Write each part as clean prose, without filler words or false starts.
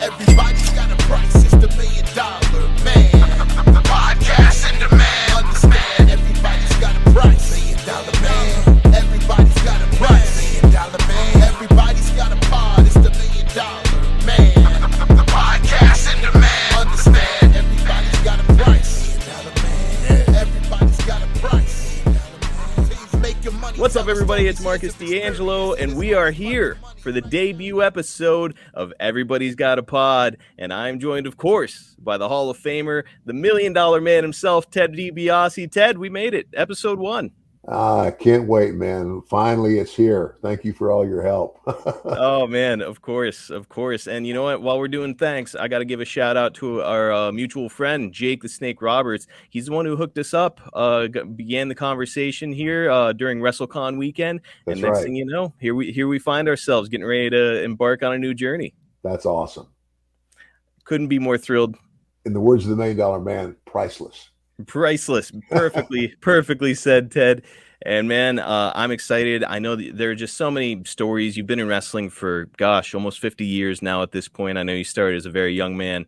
Everybody's got a price, it's the $1 million man. Podcast in demand. Understand, everybody's got a price. $1 million man. Everybody's got a price. $1 million man. Everybody's got a pod, it's the $1 million man. Podcast in demand. Understand, everybody's got a price. $1 million man. Everybody's got a price. Please make your money. What's up, everybody? It's Marcus D'Angelo, and we are here for the debut episode of Everybody's Got a Pod. And I'm joined, of course, by the Hall of Famer, the $1 million man himself, Ted DiBiase. Ted, we made it. Episode 1. I can't wait, man. Finally, it's here. Thank you for all your help. Oh, man, of course. And you know what? While we're doing thanks, I got to give a shout out to our mutual friend, Jake the Snake Roberts. He's the one who hooked us up, began the conversation here during WrestleCon weekend. That's and next right. thing you know, here we find ourselves getting ready to embark on a new journey. That's awesome. Couldn't be more thrilled. In the words of the $1 million man, priceless. Priceless. Perfectly said, Ted. And man, I'm excited. I know that there are just so many stories. You've been in wrestling for, almost 50 years now at this point. I know you started as a very young man.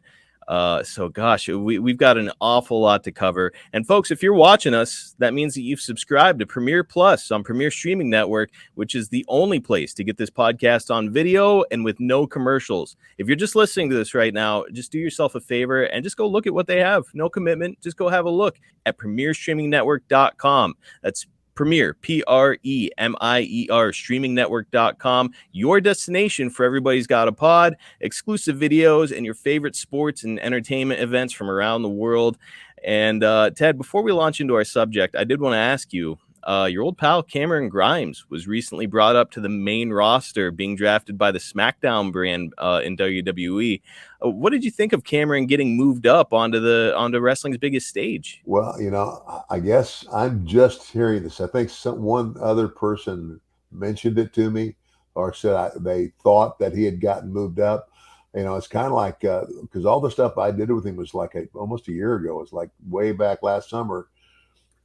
We've got an awful lot to cover. And folks, if you're watching us, that means that you've subscribed to Premier Plus on Premier Streaming Network, which is the only place to get this podcast on video and with no commercials. If you're just listening to this right now, just do yourself a favor and just go look at what they have. No commitment. Just go have a look at premierstreamingnetwork.com. That's Premier, Premier, streamingnetwork.com, your destination for Everybody's Got a Pod, exclusive videos, and your favorite sports and entertainment events from around the world. And Ted, before we launch into our subject, I did want to ask you, your old pal Cameron Grimes was recently brought up to the main roster, being drafted by the SmackDown brand in WWE. What did you think of Cameron getting moved up onto wrestling's biggest stage? Well, I guess I'm just hearing this. I think one other person mentioned it to me or said they thought that he had gotten moved up. It's kind of like, because all the stuff I did with him was like almost a year ago. It was like way back last summer.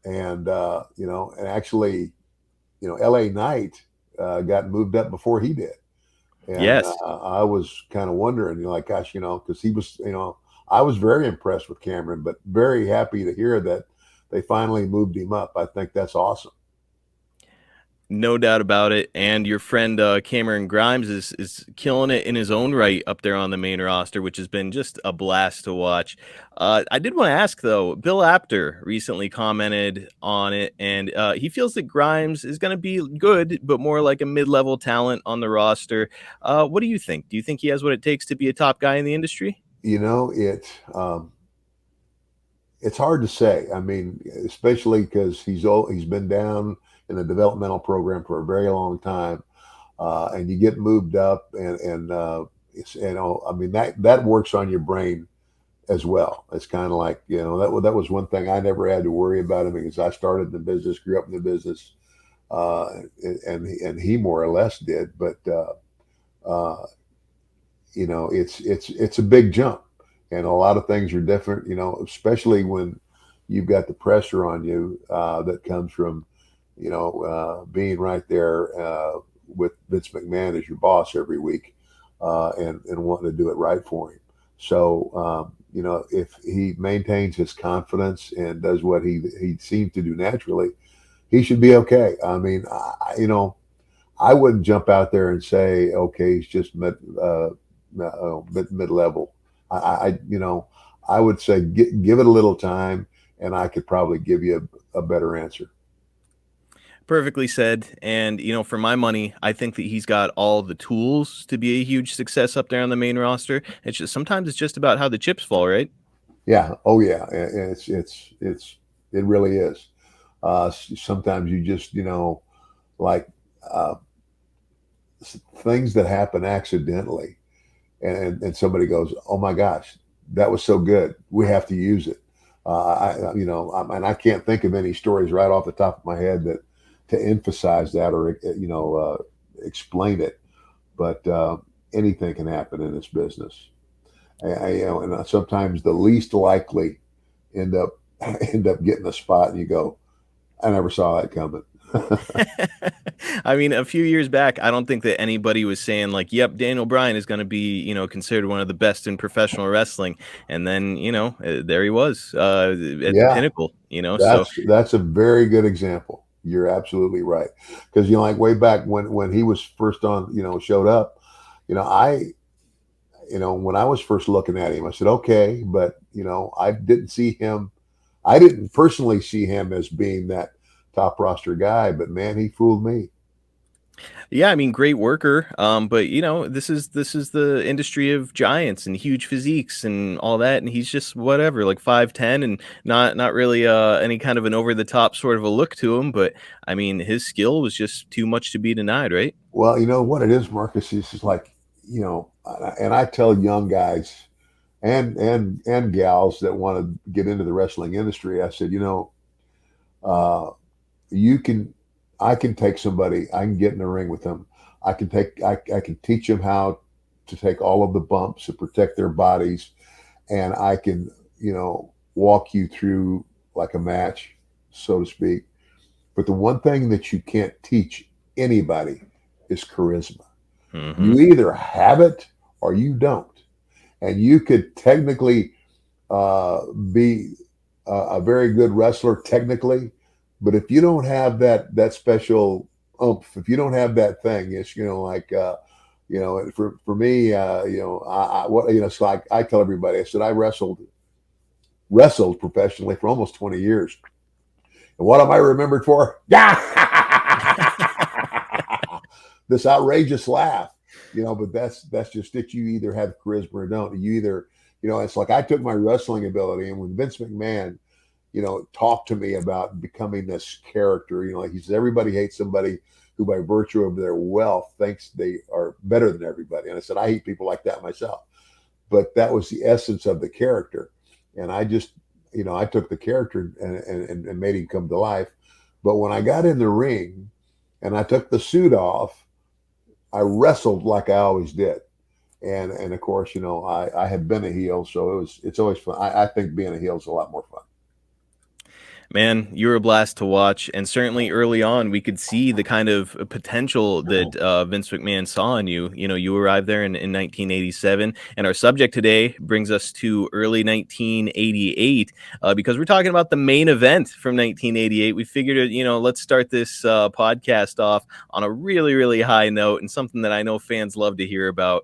And, and actually, LA Knight got moved up before he did. And, yes. I was kind of wondering, gosh, because he was, I was very impressed with Cameron, but very happy to hear that they finally moved him up. I think that's awesome. No doubt about it. And your friend Cameron Grimes is killing it in his own right up there on the main roster, which has been just a blast to watch. I did want to ask, though, Bill Apter recently commented on it, and he feels that Grimes is going to be good, but more like a mid-level talent on the roster. What do you think? Do you think he has what it takes to be a top guy in the industry? It's hard to say. I mean, especially because he's been down in the developmental program for a very long time, and you get moved up, and it's that works on your brain as well. It's kind of like that was one thing I never had to worry about him because I started in the business, grew up in the business, and he more or less did. But it's a big jump, and a lot of things are different. Especially when you've got the pressure on you that comes from being right there with Vince McMahon as your boss every week and wanting to do it right for him. So, if he maintains his confidence and does what he seems to do naturally, he should be okay. I mean, I wouldn't jump out there and say, okay, he's just mid-level. I would say give it a little time, and I could probably give you a better answer. Perfectly said. And, for my money, I think that he's got all the tools to be a huge success up there on the main roster. Sometimes it's just about how the chips fall, right? Yeah. Oh yeah. It really is. Sometimes you just, things that happen accidentally and somebody goes, oh my gosh, that was so good. We have to use it. And I can't think of any stories right off the top of my head to emphasize that or explain it, but anything can happen in this business. And sometimes the least likely end up getting a spot, and you go, I never saw that coming. I mean, a few years back, I don't think that anybody was saying like, "Yep, Daniel Bryan is going to be, considered one of the best in professional wrestling." And then, there he was at the Yeah, pinnacle. So that's a very good example. You're absolutely right. Because like way back when he was first on, showed up, I when I was first looking at him, I said, okay, but I didn't see him. I didn't personally see him as being that top roster guy, but man, he fooled me. yeah, I mean, great worker. But this is the industry of giants and huge physiques and all that, and he's just whatever, like 5'10", and not really any kind of an over the top sort of a look to him. But I mean, his skill was just too much to be denied, right? Well, you know what it is, Marcus, is just like, and I tell young guys and gals that want to get into the wrestling industry, I said, uh, you can, I can take somebody, I can get in the ring with them. I can teach them how to take all of the bumps and protect their bodies. And I can, walk you through like a match, so to speak. But the one thing that you can't teach anybody is charisma. Hmm. You either have it or you don't. And you could technically be a very good wrestler technically, but if you don't have that special oomph, if you don't have that thing, it's like for me, so I tell everybody, I said I wrestled professionally for almost 20 years, and what am I remembered for? This outrageous laugh, but that's just it. You either have charisma or don't. You either, it's like I took my wrestling ability, and when Vince McMahon, talked to me about becoming this character, like he says, everybody hates somebody who by virtue of their wealth thinks they are better than everybody. And I said, I hate people like that myself. But that was the essence of the character. And I just, I took the character and made him come to life. But when I got in the ring and I took the suit off, I wrestled like I always did. And of course, I had been a heel, so it's always fun. I think being a heel is a lot more fun. Man, you were a blast to watch, and certainly early on, we could see the kind of potential that Vince McMahon saw in you. You arrived there in 1987, and our subject today brings us to early 1988 because we're talking about the main event from 1988. We figured, let's start this podcast off on a really, really high note and something that I know fans love to hear about.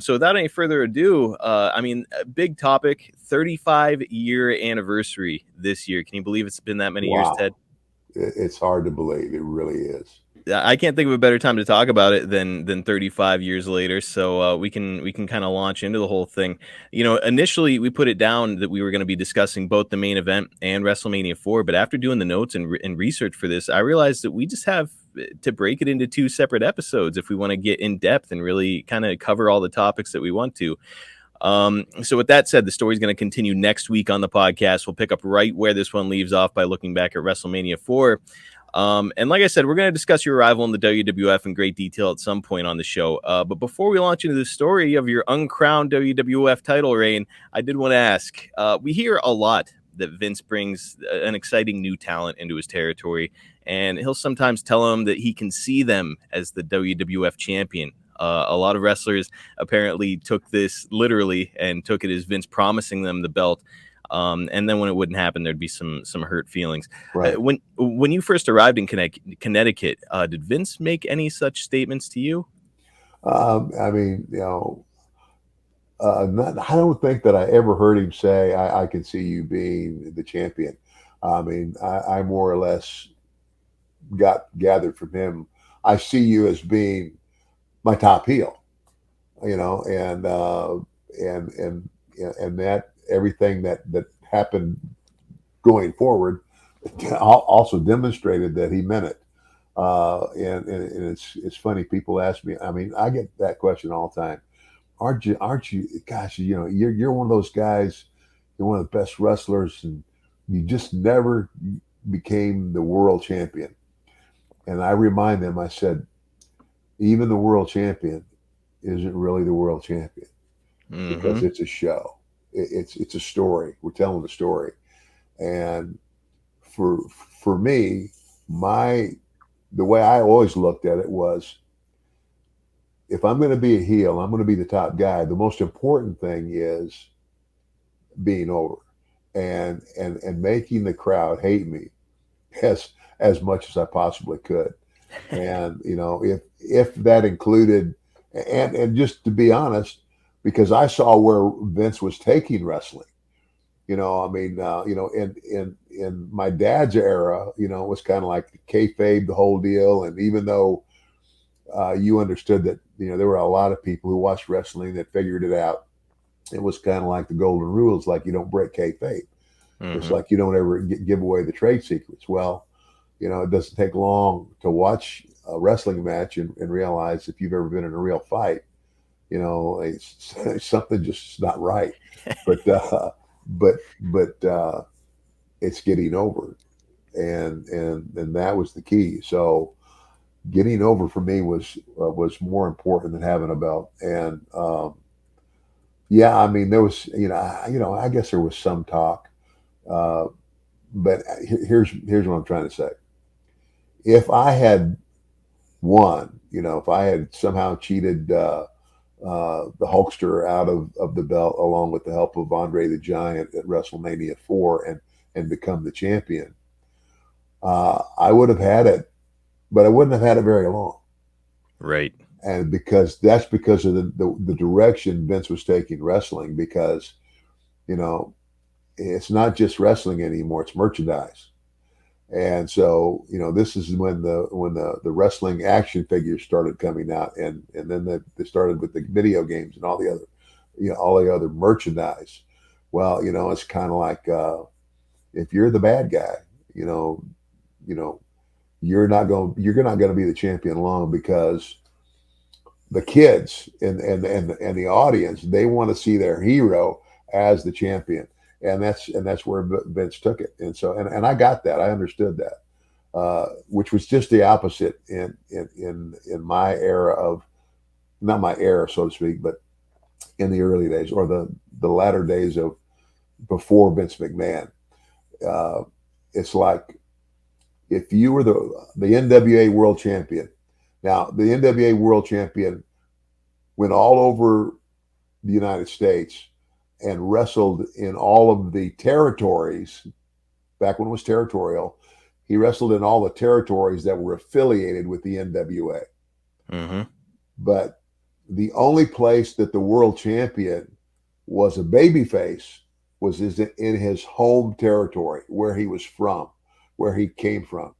So without any further ado, I mean, a big topic, 35-year anniversary this year. Can you believe it's been that many years, Ted? It's hard to believe. It really is. I can't think of a better time to talk about it than 35 years later. So we can kind of launch into the whole thing. Initially we put it down that we were going to be discussing both the main event and WrestleMania IV, but after doing the notes and research for this, I realized that we just have to break it into two separate episodes if we want to get in depth and really kind of cover all the topics that we want to. So with that said, the story is going to continue next week on the podcast. We'll pick up right where this one leaves off by looking back at WrestleMania IV. And like I said, we're going to discuss your arrival in the WWF in great detail at some point on the show. But before we launch into the story of your uncrowned WWF title reign, I did want to ask, we hear a lot that Vince brings an exciting new talent into his territory, and he'll sometimes tell them that he can see them as the WWF champion. A lot of wrestlers apparently took this literally and took it as Vince promising them the belt. And then when it wouldn't happen, there'd be some hurt feelings. Right. When you first arrived in Connecticut, did Vince make any such statements to you? I mean, I don't think that I ever heard him say, I can see you being the champion. I mean, I more or less gathered from him, I see you as being my top heel, and that everything that happened going forward also demonstrated that he meant it. And it's funny. People ask me. I mean, I get that question all the time. Aren't you? Gosh, you're one of those guys. You're one of the best wrestlers, and you just never became the world champion. And I remind them. I said, even the world champion isn't really the world champion because it's a show. It's a story. We're telling the story. And for me, my the way I always looked at it was, if I'm going to be a heel, I'm going to be the top guy. The most important thing is being over and making the crowd hate me as much as I possibly could. And if that included, and just to be honest, because I saw where Vince was taking wrestling. I mean, in my dad's era, it was kind of like the kayfabe, the whole deal. And even though you understood that, there were a lot of people who watched wrestling that figured it out, it was kind of like the golden rules, like you don't break kayfabe. It's like you don't ever give away the trade secrets. Well, it doesn't take long to watch a wrestling match and realize, if you've ever been in a real fight, it's something just not right. But it's getting over, and that was the key. So getting over for me was more important than having a belt. And yeah, I mean, there was I guess there was some talk, but here's what I'm trying to say. If I had won, if I had somehow cheated the Hulkster out of the belt, along with the help of Andre the Giant at WrestleMania IV, and become the champion, I would have had it, but I wouldn't have had it very long. Right. And because of the direction Vince was taking wrestling, because it's not just wrestling anymore, it's merchandise. And so, this is when the wrestling action figures started coming out, and then they started with the video games and all the other merchandise. Well, it's kind of like, if you're the bad guy, you're not going to be the champion long, because the kids and the audience, they want to see their hero as the champion. And that's where Vince took it. And so, and I got that. I understood that, which was just the opposite in my era of, not my era, so to speak, but in the early days, or the latter days of before Vince McMahon. It's like, if you were the NWA World Champion. Now, the NWA World Champion went all over the United States and wrestled in all of the territories. Back when it was territorial, he wrestled in all the territories that were affiliated with the NWA. Mm-hmm. But the only place that the world champion was a babyface was in his home territory, where he was from, where he came from.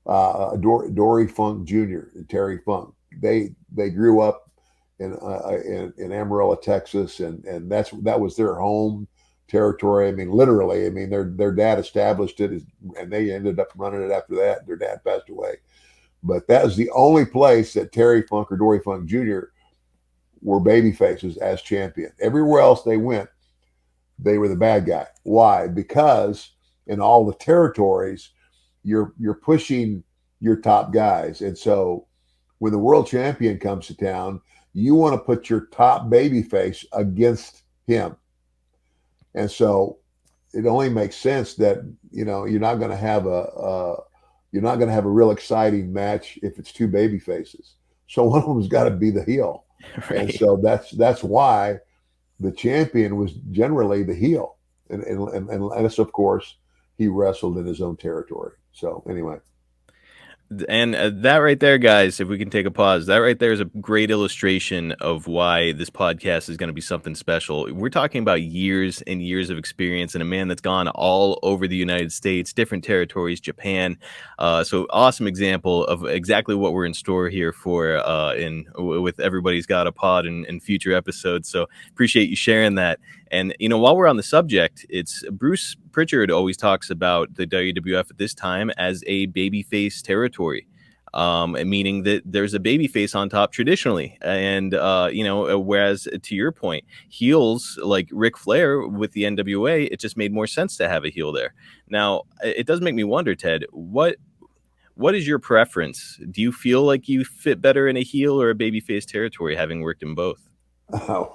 Dory Funk Jr. and Terry Funk, they grew up in Amarillo, Texas, and that was their home territory. I mean, literally. I mean, their dad established it, and they ended up running it after that. Their dad passed away, but that was the only place that Terry Funk or Dory Funk Jr. were baby faces as champion. Everywhere else they went, they were the bad guy. Why? Because in all the territories, you're pushing your top guys, and so when the world champion comes to town, you want to put your top baby face against him. And so it only makes sense that, you're not going to have a real exciting match if it's two baby faces. So one of them's got to be the heel. Right. And so that's why the champion was generally the heel. And unless, of course, he wrestled in his own territory. So anyway. And that right there, guys, if we can take a pause, that right there is a great illustration of why this podcast is going to be something special. We're talking about years and years of experience, and a man that's gone all over the United States, different territories, Japan. So awesome example of exactly what we're in store here for with Everybody's Got a Pod in future episodes. So appreciate you sharing that. And, while we're on the subject, it's Bruce Pritchard always talks about the WWF at this time as a babyface territory, meaning that there's a babyface on top traditionally. And, whereas to your point, heels like Ric Flair with the NWA, it just made more sense to have a heel there. Now, it does make me wonder, Ted, what is your preference? Do you feel like you fit better in a heel or a babyface territory, having worked in both? I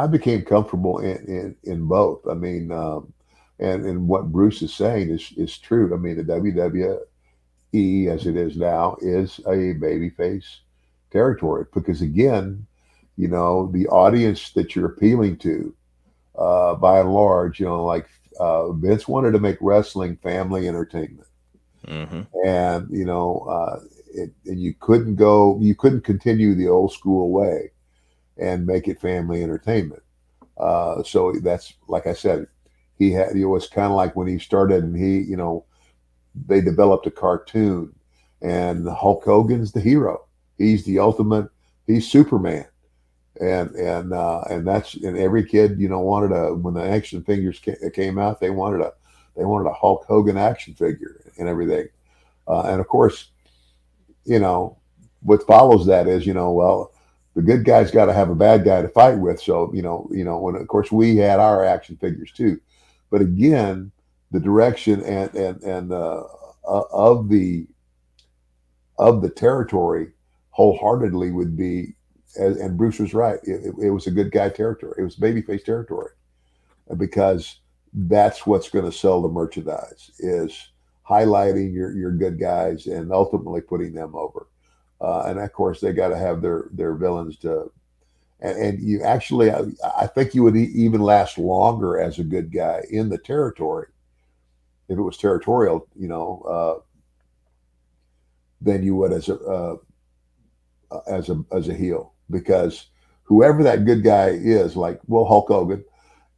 became comfortable in both. I mean, And what Bruce is saying is true. I mean, the WWE, as it is now, is a babyface territory because, again, the audience that you're appealing to, by and large, like Vince wanted to make wrestling family entertainment, Mm-hmm. and and you couldn't continue the old school way and make it family entertainment. So that's, like I said, it was kind of like when he started, and they developed a cartoon, and Hulk Hogan's the hero. He's the ultimate. He's Superman, and that's, and every kid wanted when the action figures came out, they wanted a Hulk Hogan action figure and everything. And of course, what follows that is, well, the good guy's got to have a bad guy to fight with. So, when, of course, we had our action figures too, but again, the direction and of the territory wholeheartedly would be, and Bruce was right. It was a good guy territory. It was babyface territory, because that's what's going to sell the merchandise, is highlighting your good guys and ultimately putting them over. And of course, they got to have their villains to, and you actually, I think you would even last longer as a good guy in the territory if it was territorial, than you would as a heel, because whoever that good guy is, like, well, Hulk Hogan,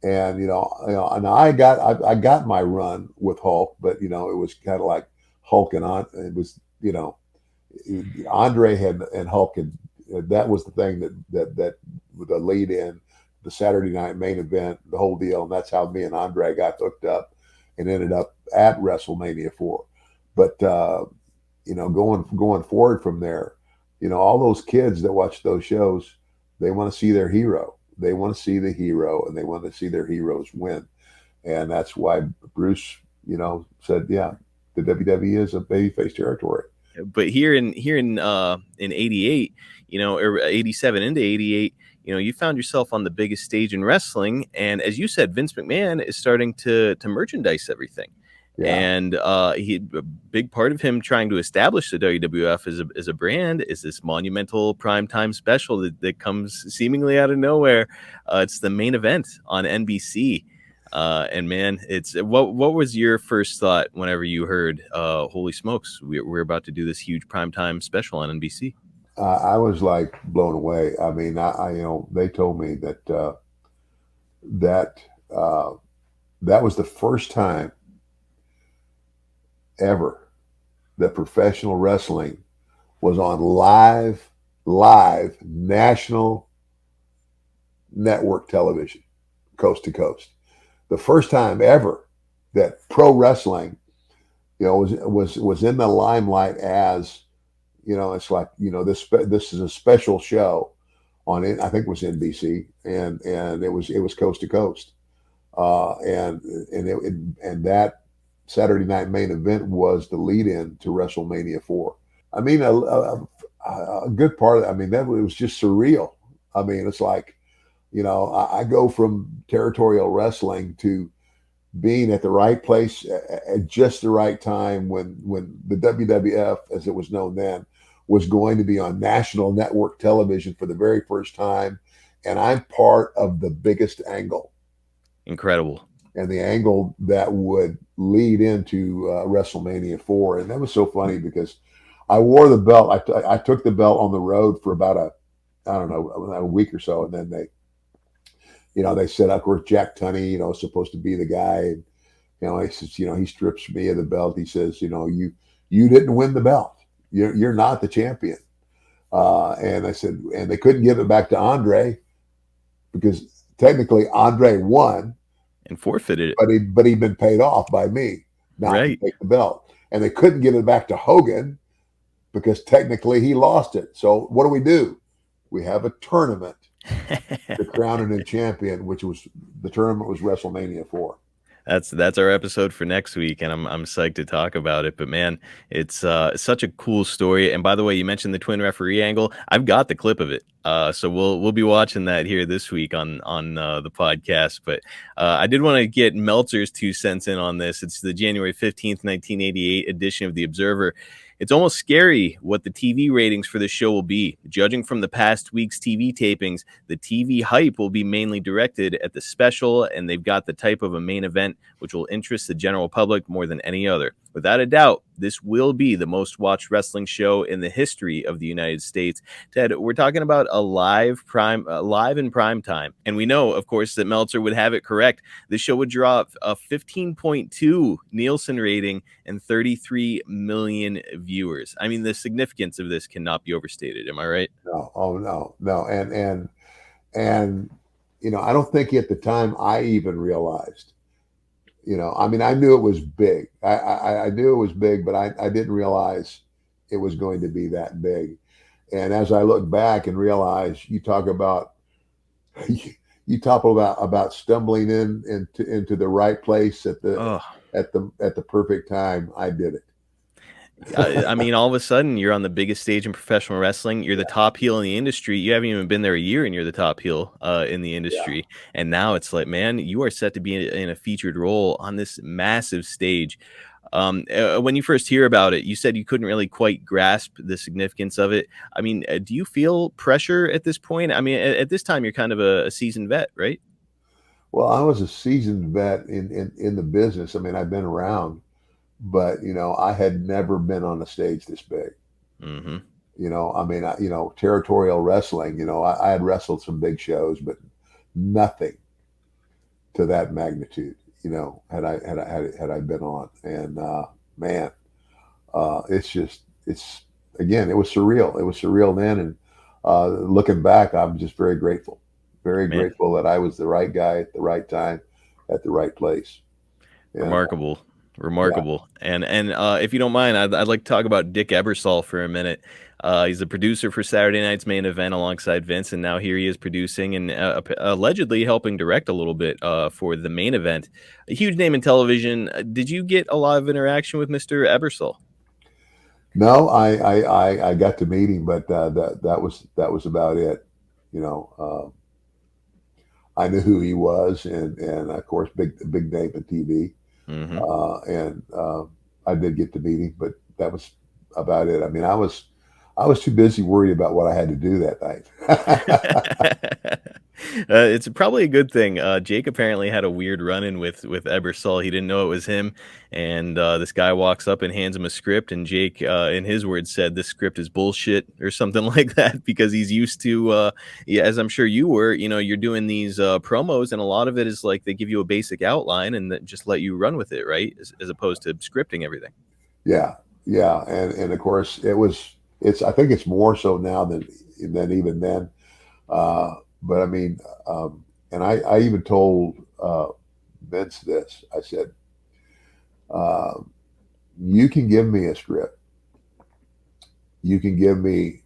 and and I got my run with Hulk, but it was kind of like Hulk and it was Andre and Hulk had, that was the thing that the lead in the Saturday night main event, the whole deal, and that's how me and Andre got hooked up and ended up at WrestleMania IV. But going forward from there, all those kids that watch those shows, they want to see their hero. They want to see the hero, and they want to see their heroes win. And that's why Bruce, said, yeah, the WWE is a babyface territory. But here in '88, or '87 into '88, you found yourself on the biggest stage in wrestling, and as you said, Vince McMahon is starting to merchandise everything. Yeah. And a big part of him trying to establish the WWF as a brand is this monumental primetime special that comes seemingly out of nowhere. It's the main event on NBC. And man, it's what was your first thought whenever you heard, holy smokes, we're about to do this huge primetime special on NBC? I was like blown away. I mean, they told me that that was the first time ever that professional wrestling was on live national network television, coast to coast. The first time ever that pro wrestling, was in the limelight as, it's like, this is a special show on it. I think it was NBC, and it was coast to coast, and that Saturday night main event was the lead-in to WrestleMania IV. I mean, a good part of it, I mean, that was just surreal. I mean, it's like, I go from territorial wrestling to being at the right place at just the right time when the WWF, as it was known then, was going to be on national network television for the very first time. And I'm part of the biggest angle. Incredible. And the angle that would lead into WrestleMania IV. And that was so funny because I wore the belt. I took the belt on the road for about a week or so. And then they said, of course, Jack Tunney, is supposed to be the guy. And, he says, he strips me of the belt. He says, you didn't win the belt. You're not the champion. And I said, and they couldn't give it back to Andre because technically Andre won. And forfeited it. But he'd been paid off by me not to take the belt. And they couldn't give it back to Hogan because technically he lost it. So what do? We have a tournament to crown a new champion, which was, the tournament was WrestleMania IV. That's our episode for next week, and I'm psyched to talk about it. But man, it's such a cool story. And by the way, you mentioned the twin referee angle. I've got the clip of it. So we'll be watching that here this week on the podcast. But I did want to get Meltzer's 2 cents in on this. It's the January 15th, 1988 edition of The Observer. It's almost scary what the TV ratings for this show will be. Judging from the past week's TV tapings, the TV hype will be mainly directed at the special, and they've got the type of a main event which will interest the general public more than any other. Without a doubt, this will be the most watched wrestling show in the history of the United States. Ted, we're talking about a live in prime time, and we know, of course, that Meltzer would have it correct. This show would draw a 15.2 Nielsen rating and 33 million viewers. I mean, the significance of this cannot be overstated. Am I right? No, oh no, and I don't think at the time I even realized. I mean, I knew it was big. I knew it was big, but I didn't realize it was going to be that big. And as I look back and realize, you talk about stumbling into the right place at the perfect time. I did it. I mean, all of a sudden, you're on the biggest stage in professional wrestling. You're the top heel in the industry. You haven't even been there a year, and you're the top heel in the industry. Yeah. And now it's like, man, you are set to be in a featured role on this massive stage. When you first hear about it, you said you couldn't really quite grasp the significance of it. I mean, do you feel pressure at this point? I mean, at this time, you're kind of a seasoned vet, right? Well, I was a seasoned vet in the business. I mean, I've been around. But, I had never been on a stage this big. Mm-hmm. I mean, territorial wrestling, I had wrestled some big shows, but nothing to that magnitude, had I been on. And, man, again, it was surreal. It was surreal then. And looking back, I'm just very grateful, grateful that I was the right guy at the right time at the right place. And, Remarkable. Yeah. And if you don't mind, I'd like to talk about Dick Ebersol for a minute. He's the producer for Saturday night's main event alongside Vince, and now here he is producing and allegedly helping direct a little bit for the main event. A huge name in television. Did you get a lot of interaction with Mr. Ebersol? No, I got to meet him, but that was about it. I knew who he was, and of course, big name in TV. Mm-hmm. And I did get to meet him, but that was about it. I mean, I was too busy worried about what I had to do that night. It's probably a good thing. Jake apparently had a weird run-in with Ebersol. He didn't know it was him, and this guy walks up and hands him a script, and Jake, in his words, said this script is bullshit or something like that, because he's used to, as I'm sure you were, you're doing these promos, and a lot of it is like they give you a basic outline and then just let you run with it, right? As opposed to scripting everything. Yeah, and of course I think it's more so now than even then. But I mean, and I even told Vince this. I said, you can give me a script. You can give me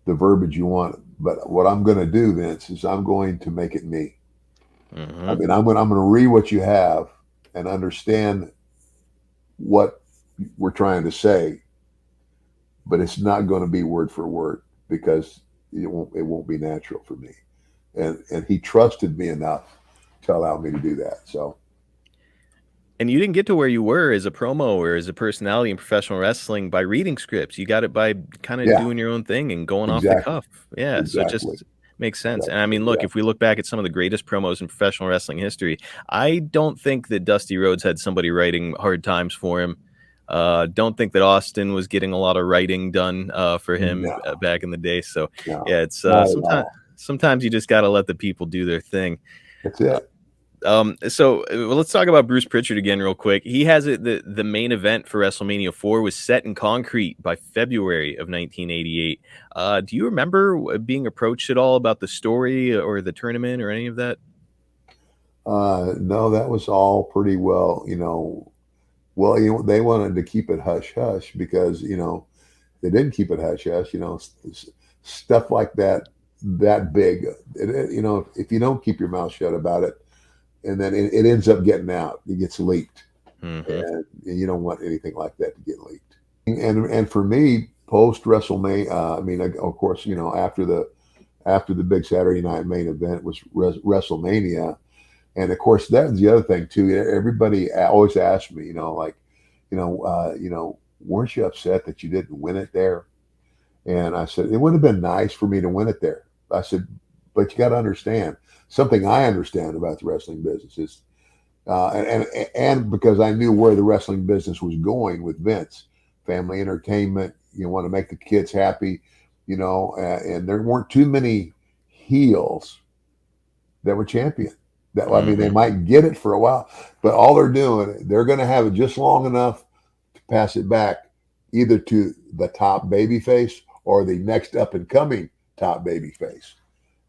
the verbiage you want. But what I'm going to do, Vince, is I'm going to make it me. Mm-hmm. I mean, I'm going to read what you have and understand what we're trying to say. But it's not going to be word for word, because it won't be natural for me. And he trusted me enough to allow me to do that. So, and you didn't get to where you were as a promo or as a personality in professional wrestling by reading scripts. You got it by kind of doing your own thing and going off the cuff. Yeah. Exactly. So it just makes sense. Exactly. And I mean, look, if we look back at some of the greatest promos in professional wrestling history, I don't think that Dusty Rhodes had somebody writing hard times for him. Don't think that Austin was getting a lot of writing done for him back in the day. So yeah, it's sometimes you just got to let the people do their thing. That's it. So let's talk about Bruce Pritchard again real quick. He has it the main event for WrestleMania IV was set in concrete by February of 1988. Do you remember being approached at all about the story or the tournament or any of that? No, that was all pretty well, Well, they wanted to keep it hush hush because, they didn't keep it hush hush, stuff like that big, if you don't keep your mouth shut about it, and then it ends up getting out, it gets leaked. Mm-hmm. And you don't want anything like that to get leaked. And for me, post WrestleMania, I mean, of course, after the after the big Saturday night main event was WrestleMania. And of course, that was the other thing too. Everybody always asked me, like, weren't you upset that you didn't win it there? And I said, it would have been nice for me to win it there. I said, but you got to understand something I understand about the wrestling business is, and because I knew where the wrestling business was going with Vince, family entertainment, you want to make the kids happy, and there weren't too many heels that were champion. That I mean, they might get it for a while, but all they're doing, they're going to have it just long enough to pass it back either to the top babyface or the next up and coming top babyface.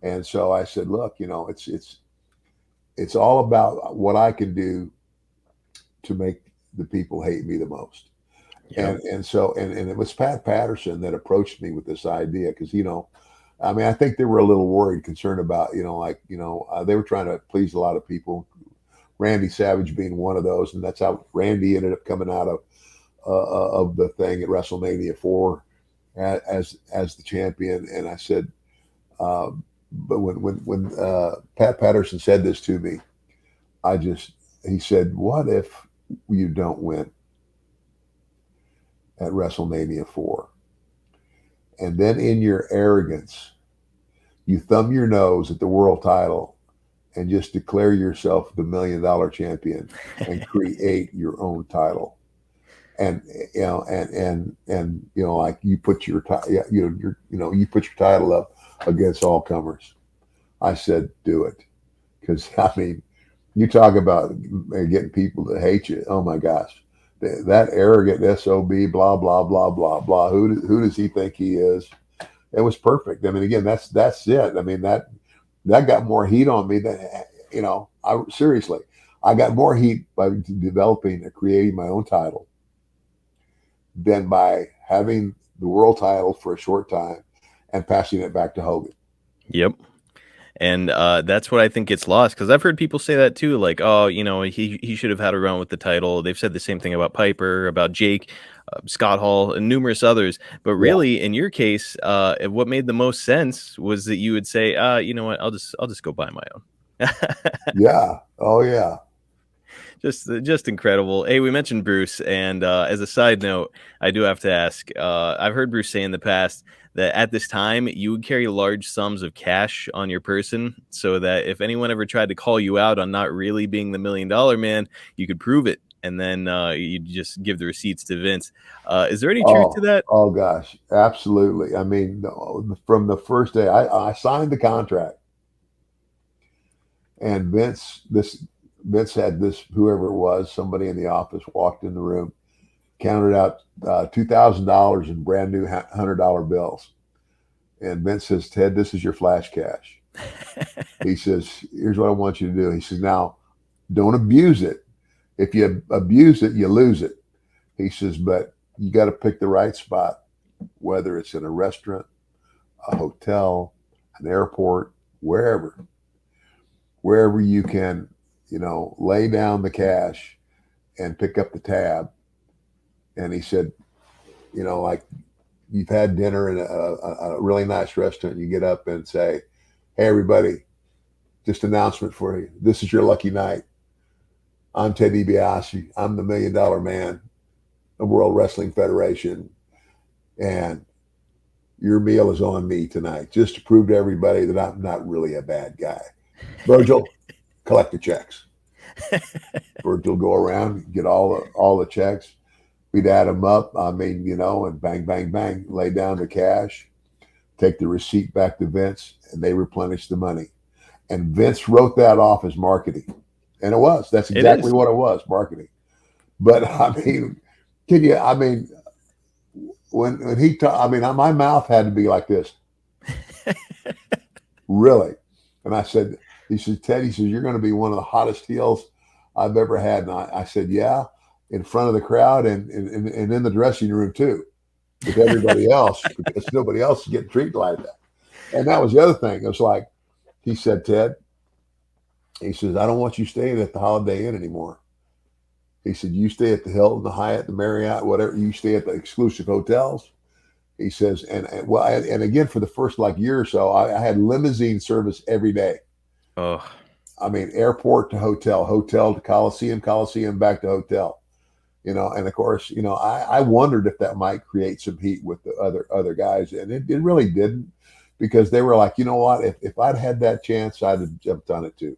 And so I said, look, it's all about what I can do to make the people hate me the most. Yep. And so it was Pat Patterson that approached me with this idea because, I mean, I think they were a little worried, concerned about, they were trying to please a lot of people, Randy Savage being one of those. And that's how Randy ended up coming out of the thing at WrestleMania IV as the champion. And I said, but when Pat Patterson said this to me, he said, what if you don't win at WrestleMania IV? And then in your arrogance, you thumb your nose at the world title and just declare yourself the $1 million champion and create your own title. And like you put your you put your title up against all comers. I said, do it. Because I mean, you talk about getting people to hate you. Oh my gosh. That arrogant SOB, blah, blah, blah, blah, blah. Who does he think he is? It was perfect. I mean, again, that's it. I mean, that got more heat on me than, seriously, I got more heat by developing and creating my own title than by having the world title for a short time and passing it back to Hogan. Yep. And that's what I think gets lost, because I've heard people say that too, like, oh, he should have had a run with the title. They've said the same thing about Piper, about Jake, Scott Hall, and numerous others. But really, in your case, what made the most sense was that you would say, you know what, I'll just go buy my own. Yeah. Oh yeah. Just incredible. Hey, we mentioned Bruce, and as a side note, I do have to ask. I've heard Bruce say in the past that at this time you would carry large sums of cash on your person, so that if anyone ever tried to call you out on not really being the $1 million man, you could prove it, and then you just give the receipts to Vince. Is there any truth to that? Oh gosh, absolutely. I mean, from the first day I signed the contract, and Vince had this, whoever it was, somebody in the office walked in the room, counted out $2,000 in brand new $100 bills. And Vince says, Ted, this is your flash cash. He says, here's what I want you to do. He says, now, don't abuse it. If you abuse it, you lose it. He says, but you got to pick the right spot, whether it's in a restaurant, a hotel, an airport, wherever you can, lay down the cash and pick up the tab. And he said, like you've had dinner in a really nice restaurant, you get up and say, hey, everybody, just announcement for you. This is your lucky night. I'm Ted DiBiase. I'm the $1 million man of World Wrestling Federation. And your meal is on me tonight, just to prove to everybody that I'm not really a bad guy. Virgil, collect the checks. Virgil go around, get all the checks. We'd add them up. I mean, and bang, bang, bang, lay down the cash, take the receipt back to Vince, and they replenish the money. And Vince wrote that off as marketing. And that's exactly what it was, marketing. But I mean, when he talked, my mouth had to be like this. Really. And he said, Ted, you're going to be one of the hottest heels I've ever had. And I said, yeah, in front of the crowd and in the dressing room too, with everybody else, because nobody else is getting treated like that. And that was the other thing. It was like, he said, Ted, he says, I don't want you staying at the Holiday Inn anymore. He said, you stay at the Hilton, the Hyatt, the Marriott, whatever. You stay at the exclusive hotels. He says, and again, for the first like year or so, I had limousine service every day. Oh, I mean, airport to hotel, hotel to Coliseum, Coliseum back to hotel. And of course, I wondered if that might create some heat with the other guys, and it really didn't, because they were like, you know what, if I'd had that chance, I'd have done it too.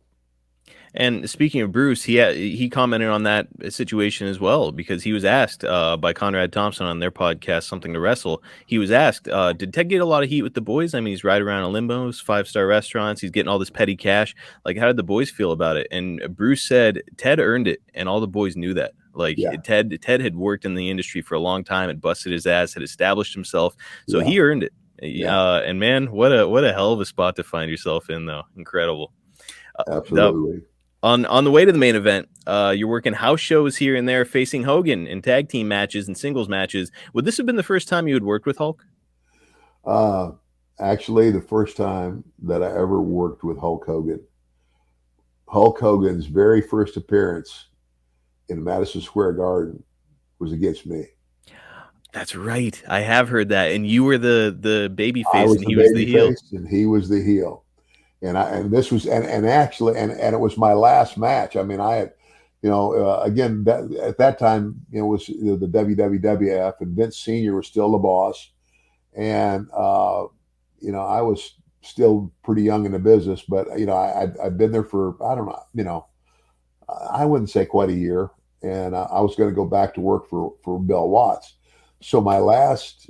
and speaking of Bruce, he commented on that situation as well, because he was asked by Conrad Thompson on their podcast, Something to Wrestle. He was asked, did Ted get a lot of heat with the boys? I mean, he's riding around in limbos, 5-star restaurants, he's getting all this petty cash. Like, how did the boys feel about it? And Bruce said Ted earned it, and all the boys knew that. Like, Yeah. Ted had worked in the industry for a long time, had busted his ass, had established himself, so Yeah. he earned it. Yeah. And man, what a hell of a spot to find yourself in, though. Incredible. Absolutely. On the way to the main event, you're working house shows here and there, facing Hogan in tag team matches and singles matches. Would this have been the first time you had worked with Hulk? Actually, the first time that I ever worked with Hulk Hogan. Hulk Hogan's very first appearance in Madison Square Garden was against me. That's right. I have heard that. And you were the baby I face, was and the he was the baby heel. face, and he was the heel. And this was actually it was my last match. I mean, I had, again, at that time, it was the WWF, and Vince Sr. was still the boss, and I was still pretty young in the business, but I'd been there for, I don't know, I wouldn't say quite a year, and I was going to go back to work for Bill Watts. So my last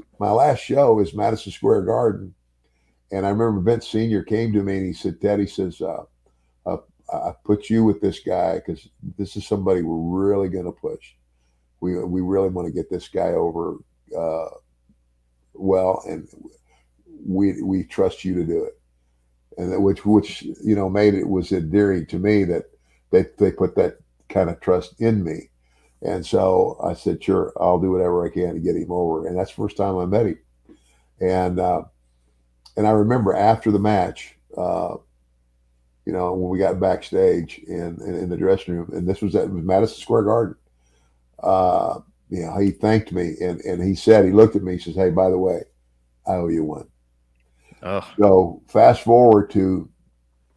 show is Madison Square Garden. And I remember Vince Sr. came to me and he said, Ted, he says, I put you with this guy because this is somebody we're really going to push. We really want to get this guy over well, and we trust you to do it. And that, which made it was endearing to me that they put that kind of trust in me. And so I said, sure, I'll do whatever I can to get him over. And that's the first time I met him. And I remember after the match, when we got backstage in the dressing room, and this was at Madison Square Garden, he thanked me, and he said, he looked at me, he says, hey, by the way, I owe you one. Oh. So fast forward to,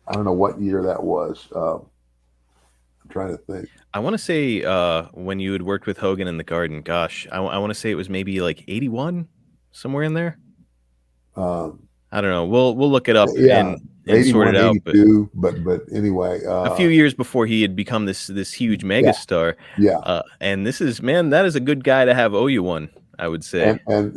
I don't know what year that was. I'm trying to think. I want to say when you had worked with Hogan in the Garden, gosh, I want to say it was maybe like 81, somewhere in there. I don't know. We'll look it up and sort it out. But anyway, a few years before he had become this huge megastar. Yeah. And that is a good guy to have owe you one, I would say. And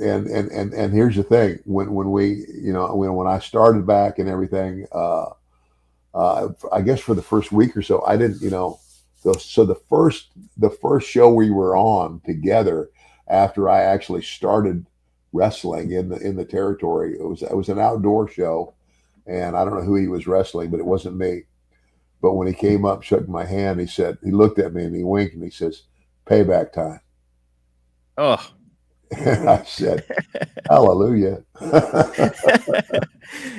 here's the thing: when I started back and everything, I guess for the first week or so, I didn't, So the first show we were on together after I actually started wrestling in the territory, it was an outdoor show, and I don't know who he was wrestling, but it wasn't me. But when he came up, shook my hand, he looked at me and he winked and he says, "Payback time." Oh. And I said, hallelujah.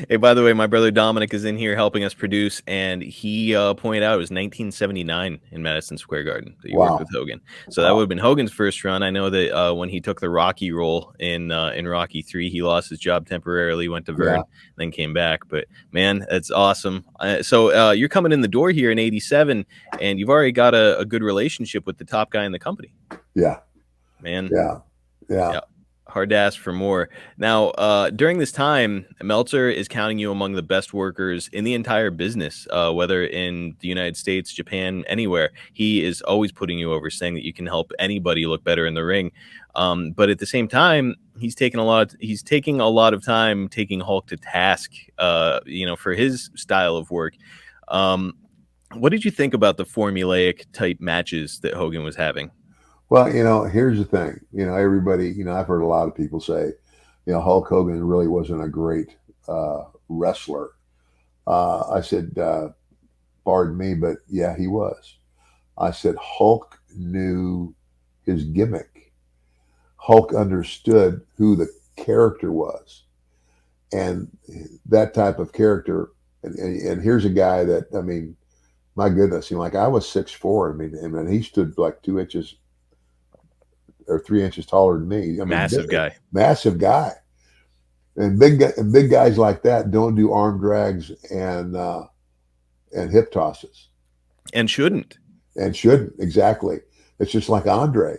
Hey, by the way, my brother Dominic is in here helping us produce, and he pointed out it was 1979 in Madison Square Garden that you worked with Hogan. So that would have been Hogan's first run. I know that when he took the Rocky role in Rocky III, he lost his job temporarily, went to Vern, then came back. But man, that's awesome. So you're coming in the door here in '87, and you've already got a good relationship with the top guy in the company. Yeah, man. Yeah. Hard to ask for more. Now, during this time, Meltzer is counting you among the best workers in the entire business, whether in the United States, Japan, anywhere. He is always putting you over, saying that you can help anybody look better in the ring. But at the same time, he's taking a lot of time taking Hulk to task, for his style of work. What did you think about the formulaic type matches that Hogan was having? Well, here's the thing. Everybody, I've heard a lot of people say, Hulk Hogan really wasn't a great wrestler. I said, pardon me, but yeah, he was. I said, Hulk knew his gimmick. Hulk understood who the character was. And that type of character, and here's a guy that, I mean, my goodness, I was 6'4". I mean, he stood like 2 inches or 3 inches taller than me. I mean, massive guy. Massive guy. And big guys like that don't do arm drags and hip tosses And shouldn't. and shouldn't. Exactly. It's just like Andre.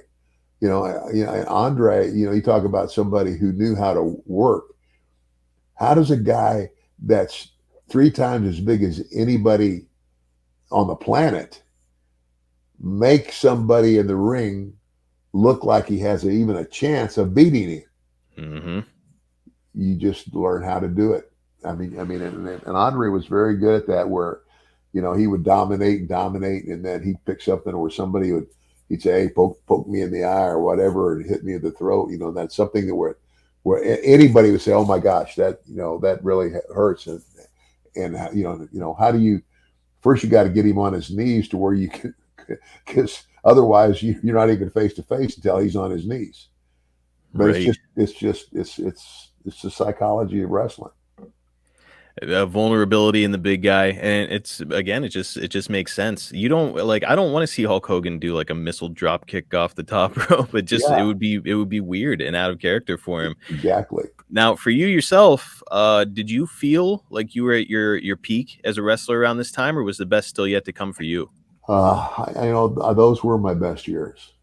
And Andre. You talk about somebody who knew how to work. How does a guy that's 3 times as big as anybody on the planet make somebody in the ring look like he has even a chance of beating him? Mm-hmm. You just learn how to do it. And Andre was very good at that, where, he would dominate, and then he'd pick something, or he'd say, "Hey, poke me in the eye," or whatever, and hit me in the throat. That's something that where anybody would say, "Oh my gosh, that really hurts." And how do you first, you got to get him on his knees to where you can, because otherwise you're not even face to face until he's on his knees. But Right. it's the psychology of wrestling. Vulnerability in the big guy, and it just makes sense. I don't want to see Hulk Hogan do like a missile drop kick off the top rope. Yeah. It would be weird and out of character for him. Exactly. Now, for you yourself, did you feel like you were at your peak as a wrestler around this time, or was the best still yet to come for you? Those were my best years,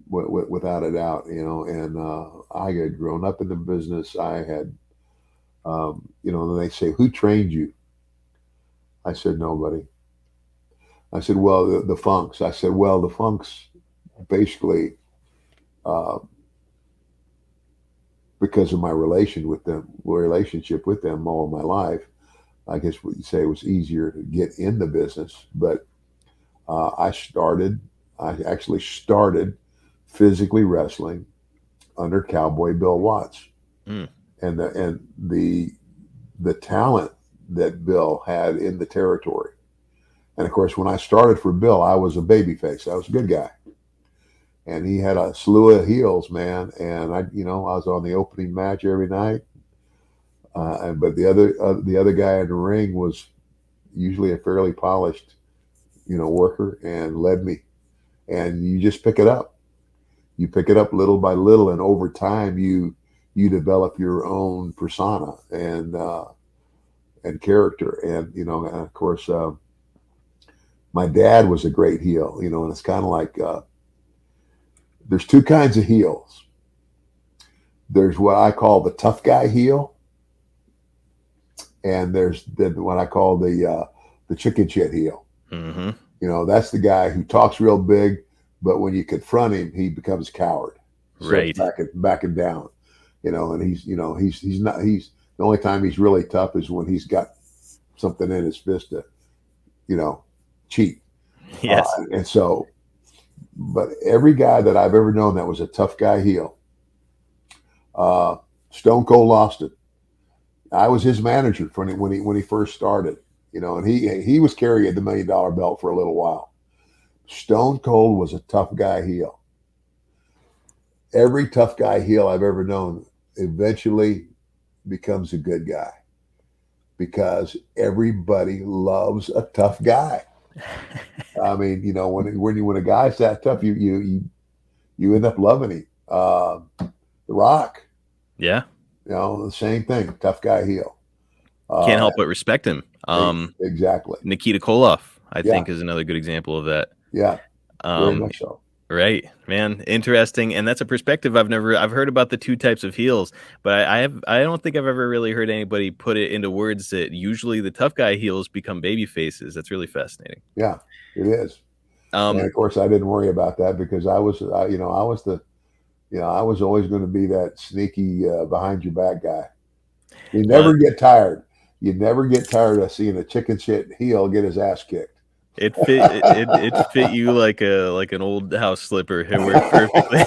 without a doubt. And I had grown up in the business. I had, and they say, "Who trained you?" I said, "Nobody." I said, "Well, the Funks." I said, "Well, the Funks basically, uh, because of my relationship with them all my life, I guess what you say, it was easier to get in the business." But I actually started physically wrestling under Cowboy Bill Watts, Mm. and the talent that Bill had in the territory. And of course, when I started for Bill, I was a babyface. I was a good guy, and he had a slew of heels, man. And I was on the opening match every night. But the other guy in the ring was usually a fairly polished, worker, and led me. And you just pick it up. You pick it up little by little, and over time, you develop your own persona and character. And and of course, my dad was a great heel. And it's kind of like, there's 2 kinds of heels. There's what I call the tough guy heel, and there's what I call the chicken shit heel. Mm-hmm. That's the guy who talks real big, but when you confront him, he becomes a coward. Right. Backing down. And he's the only time he's really tough is when he's got something in his fist to, cheat. Yes. And so, but every guy that I've ever known that was a tough guy heel, Stone Cold Austin, I was his manager when he first started, and he was carrying the $1 million belt for a little while. Stone Cold was a tough guy heel. Every tough guy heel I've ever known eventually becomes a good guy, because everybody loves a tough guy. I mean, when a guy's that tough, you end up loving him. The Rock, Yeah. the same thing, tough guy heel. Can't help but respect him. Exactly. Nikita Koloff, I think, is another good example of that. Yeah. Very much so. Right, man. Interesting. And that's a perspective I've heard about the 2 types of heels, but I don't think I've ever really heard anybody put it into words that usually the tough guy heels become baby faces. That's really fascinating. Yeah, it is. And of course, I didn't worry about that, because I was always going to be that sneaky, behind your back guy. You never get tired. You never get tired of seeing a chicken shit heel get his ass kicked. It fit you like an old house slipper. It worked perfectly.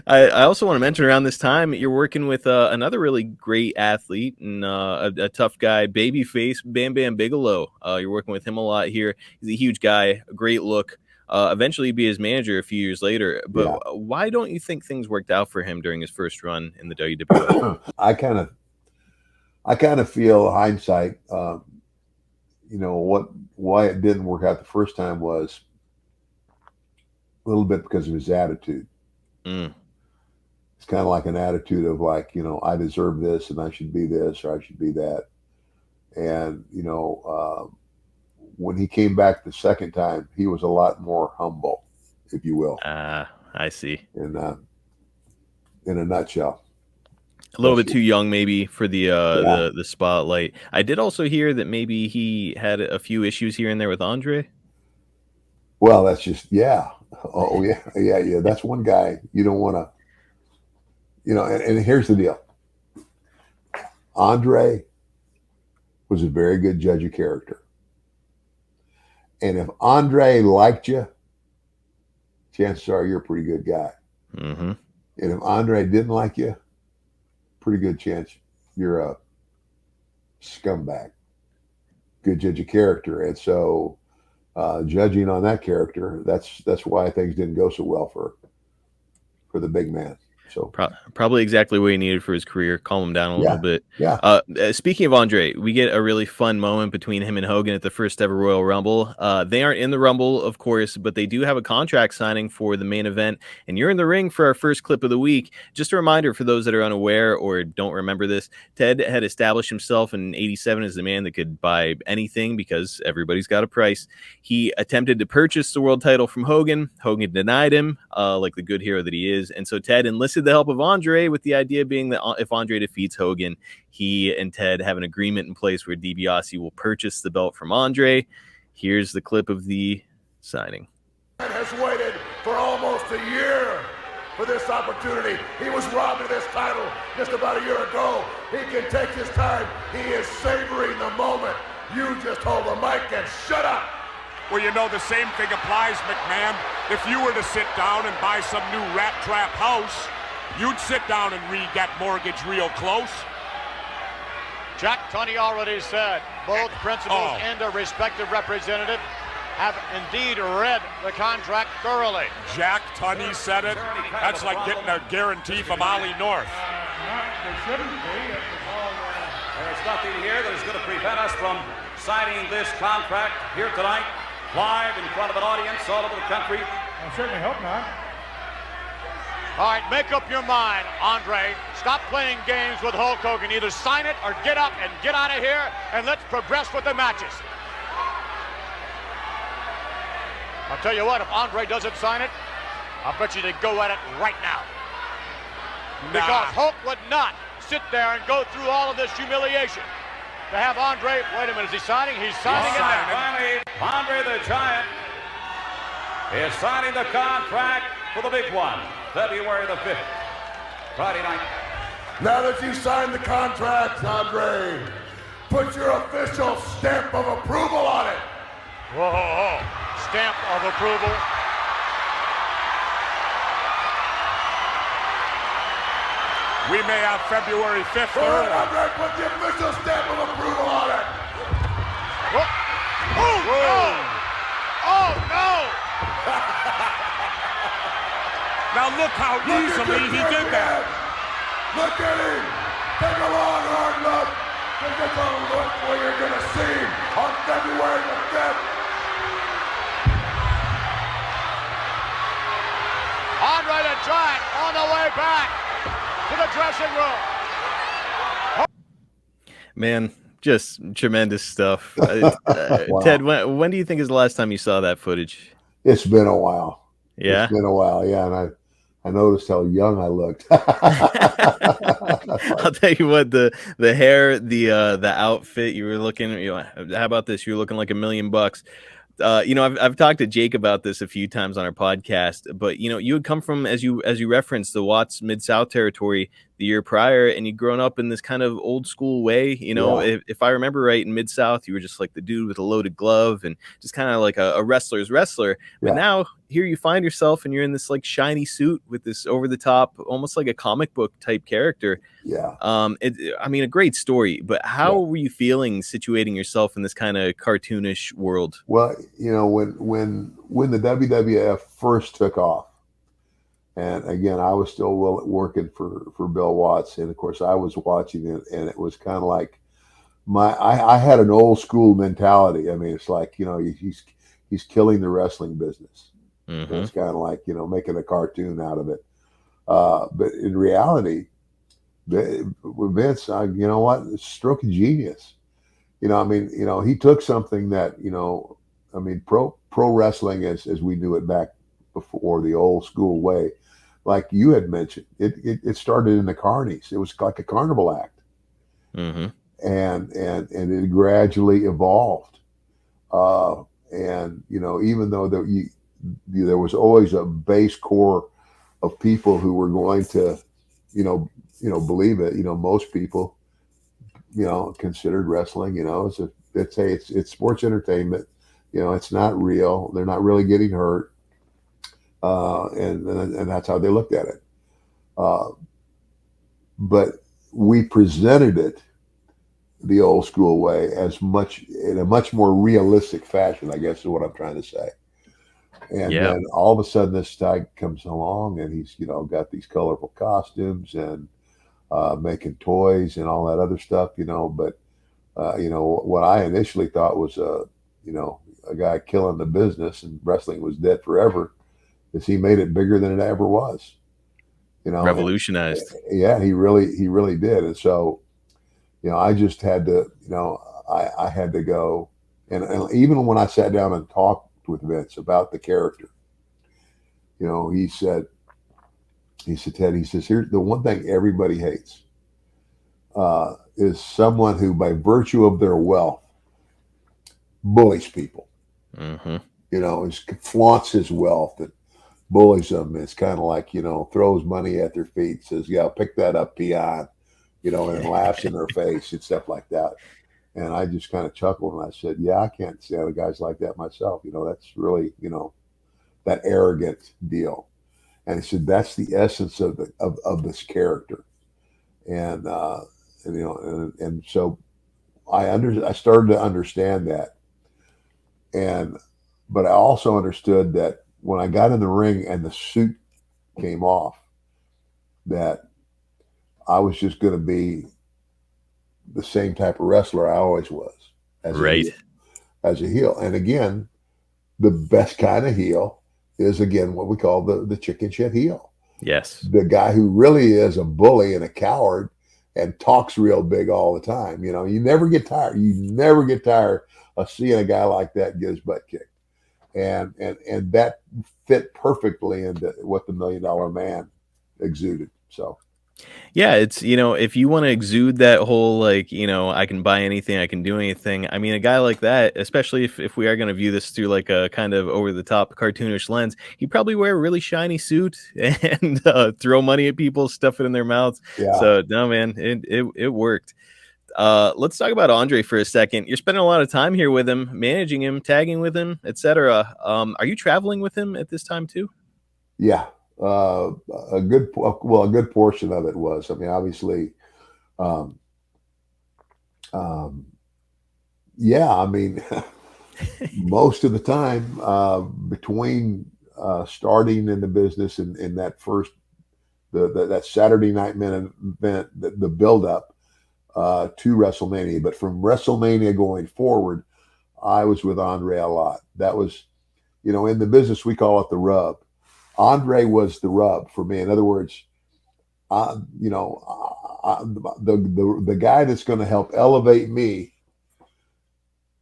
I also want to mention, around this time you're working with another really great athlete and a tough guy, Babyface, Bam Bam Bigelow. You're working with him a lot here. He's a huge guy, a great look. Eventually be his manager a few years later. But why don't you think things worked out for him during his first run in the WWF? I kind of feel hindsight. Why it didn't work out the first time was a little bit because of his attitude. Mm. it's kind of like an attitude of like, I deserve this and I should be this or I should be that. And, when he came back the second time, he was a lot more humble, if you will, I see. in a nutshell. A little bit too young, maybe, for the spotlight. I did also hear that maybe he had a few issues here and there with Andre. Well, that's just Oh yeah. That's one guy you don't want to, And here's the deal. Andre was a very good judge of character, and if Andre liked you, chances are you're a pretty good guy. Mm-hmm. And if Andre didn't like you, pretty good chance you're a scumbag. Good judge of character. And so judging on that character, that's why things didn't go so well for the big man. So probably exactly what he needed for his career. Calm him down a little bit. Yeah. Speaking of Andre, we get a really fun moment between him and Hogan at the first ever Royal Rumble. They aren't in the Rumble, of course, but they do have a contract signing for the main event. And you're in the ring for our first clip of the week. Just a reminder for those that are unaware or don't remember this, Ted had established himself in '87 as the man that could buy anything because everybody's got a price. He attempted to purchase the world title from Hogan. Hogan denied him, like the good hero that he is. And so Ted enlisted the help of Andre, with the idea being that if Andre defeats Hogan, he and Ted have an agreement in place where DiBiase will purchase the belt from Andre. Here's the clip of the signing. Has waited for almost a year for this opportunity. He was robbed of this title just about a year ago. He can take his time. He is savoring the moment. You just hold the mic and shut up. Well, the same thing applies, McMahon. If you were to sit down and buy some new rat trap house, you'd sit down and read that mortgage real close. Jack Tunney already said both principals and their respective representative have indeed read the contract thoroughly. Jack Tunney said it? That's like getting a guarantee from Ollie North. There shouldn't be. There's nothing here that is going to prevent us from signing this contract here tonight, live in front of an audience all over the country. I certainly hope not. All right, make up your mind, Andre. Stop playing games with Hulk Hogan. Either sign it or get up and get out of here, and let's progress with the matches. I'll tell you what, if Andre doesn't sign it, I'll bet you they go at it right now. Because Hulk would not sit there and go through all of this humiliation. To have Andre, wait a minute, is he signing? He's signing it now. Finally, Andre the Giant is signing the contract for the big one, February the 5th, Friday night. Now that you signed the contract, Andre, put your official stamp of approval on it. Whoa, stamp of approval. We may have February 5th. Go ahead, Andre, put the official stamp of approval on it. Oh, no! Oh, no! Now look how easily he did that. Look at him. Take a long, hard look. Think it's a look what you're going to see on February the 5th. Andre the Giant on the way back to the dressing room. Man, just tremendous stuff. Wow. Ted, when do you think is the last time you saw that footage? It's been a while. Yeah. It's been a while. Yeah. And I noticed how young I looked. I'll tell you what, the hair, the outfit, you were looking, how about this? You're looking like $1 million. I've talked to Jake about this a few times on our podcast, but you had come from, as you referenced, the Watts Mid-South territory the year prior, and you'd grown up in this kind of old school way. If I remember right, in Mid-South, you were just like the dude with a loaded glove and just kind of like a wrestler's wrestler. But now here you find yourself and you're in this like shiny suit with this over the top, almost like a comic book type character. Yeah. A great story, but how were you feeling situating yourself in this kind of cartoonish world? Well, when the WWF first took off, and again, I was still working for Bill Watts, and of course I was watching it, and it was kind of like I had an old school mentality. I mean, it's like, he's killing the wrestling business. Mm-hmm. It's kind of like, making a cartoon out of it. But in reality, with Vince, you know what, it's a stroke of genius. I mean, he took something that, I mean, pro wrestling as we knew it back before, the old school way, like you had mentioned, it started in the carnies. It was like a carnival act, Mm-hmm. and it gradually evolved. And even though there was always a base core of people who were going to, believe it. Most people, considered wrestling, it's sports entertainment. It's not real. They're not really getting hurt, and that's how they looked at it. But we presented it the old school way, in a much more realistic fashion, I guess is what I'm trying to say. And Yeah. then all of a sudden this guy comes along and he's, got these colorful costumes and making toys and all that other stuff, but what I initially thought was a guy killing the business and wrestling was dead forever, is he made it bigger than it ever was. Revolutionized. Yeah, he really did. And so, I just had to, I had to go, and even when I sat down and talked with Vince about the character, he said, Ted, he says, here's the one thing everybody hates, is someone who, by virtue of their wealth, bullies people. Mm-hmm. Flaunts his wealth and bullies them. It's kind of like, throws money at their feet, says, yeah, pick that up, peon, and laughs in their face and stuff like that. And I just kind of chuckled and I said, yeah, I can't stand guys like that myself. That's really, that arrogant deal. And he said, that's the essence of this character. And so I started to understand that. But I also understood that when I got in the ring and the suit came off, that I was just going to be the same type of wrestler I always was, as a heel. And again, the best kind of heel is, again, what we call the chicken shit heel. Yes. The guy who really is a bully and a coward and talks real big all the time. You never get tired. You never get tired of seeing a guy like that get his butt kicked. And that fit perfectly into what the $1 Million Man exuded. So. Yeah, it's, if you want to exude that whole, like, I can buy anything, I can do anything. I mean, a guy like that, especially if we are going to view this through like a kind of over the top cartoonish lens, he'd probably wear a really shiny suit and throw money at people, stuff it in their mouths. Yeah. So no, man, it worked. Let's talk about Andre for a second. You're spending a lot of time here with him, managing him, tagging with him, etc. Are you traveling with him at this time too? Yeah. A good portion of it was. I mean, obviously, yeah. I mean, most of the time between starting in the business and that first that Saturday Night event, the build up to WrestleMania, but from WrestleMania going forward, I was with Andre a lot. That was, in the business we call it the rub. Andre was the rub for me. In other words, the guy that's going to help elevate me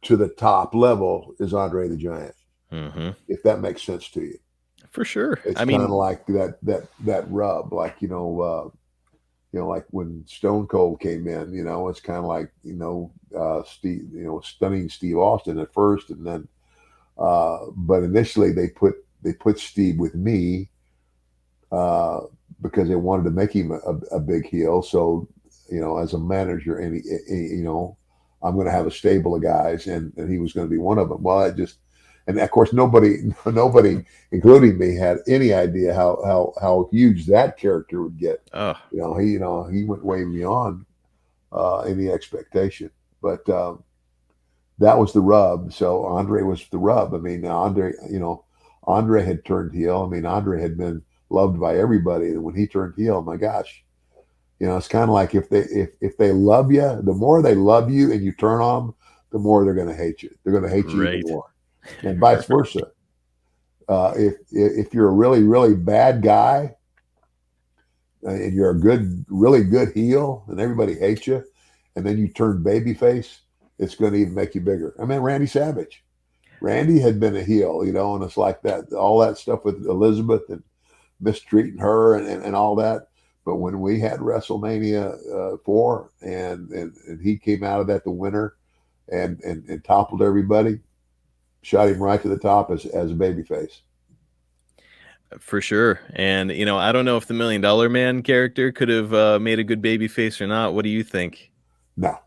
to the top level is Andre the Giant. Mm-hmm. If that makes sense to you. For sure. It's kind of like that rub, like, like when Stone Cold came in, it's kind of like, Steve, stunning Steve Austin at first, and then, but initially they put Steve with me because they wanted to make him a big heel. So, as a manager, and I'm going to have a stable of guys, and he was going to be one of them. Well, and of course, nobody, including me, had any idea how huge that character would get. Oh. He went way beyond any expectation. But that was the rub. So Andre was the rub. I mean, Andre had turned heel. I mean, Andre had been loved by everybody, and when he turned heel, my gosh, it's kind of like if they love you, the more they love you and you turn on them, the more they're going to hate you. They're going to hate you even more, and vice versa. If you're a really, really bad guy and you're a good, really good heel, and everybody hates you, and then you turn babyface, it's going to even make you bigger. I mean, Randy Savage. Randy had been a heel, and it's like that, all that stuff with Elizabeth and mistreating her and all that. But when we had WrestleMania 4 and he came out of that the winner and toppled everybody, shot him right to the top as a babyface. For sure. And, I don't know if the $1 Million Man character could have made a good baby face or not. What do you think? No.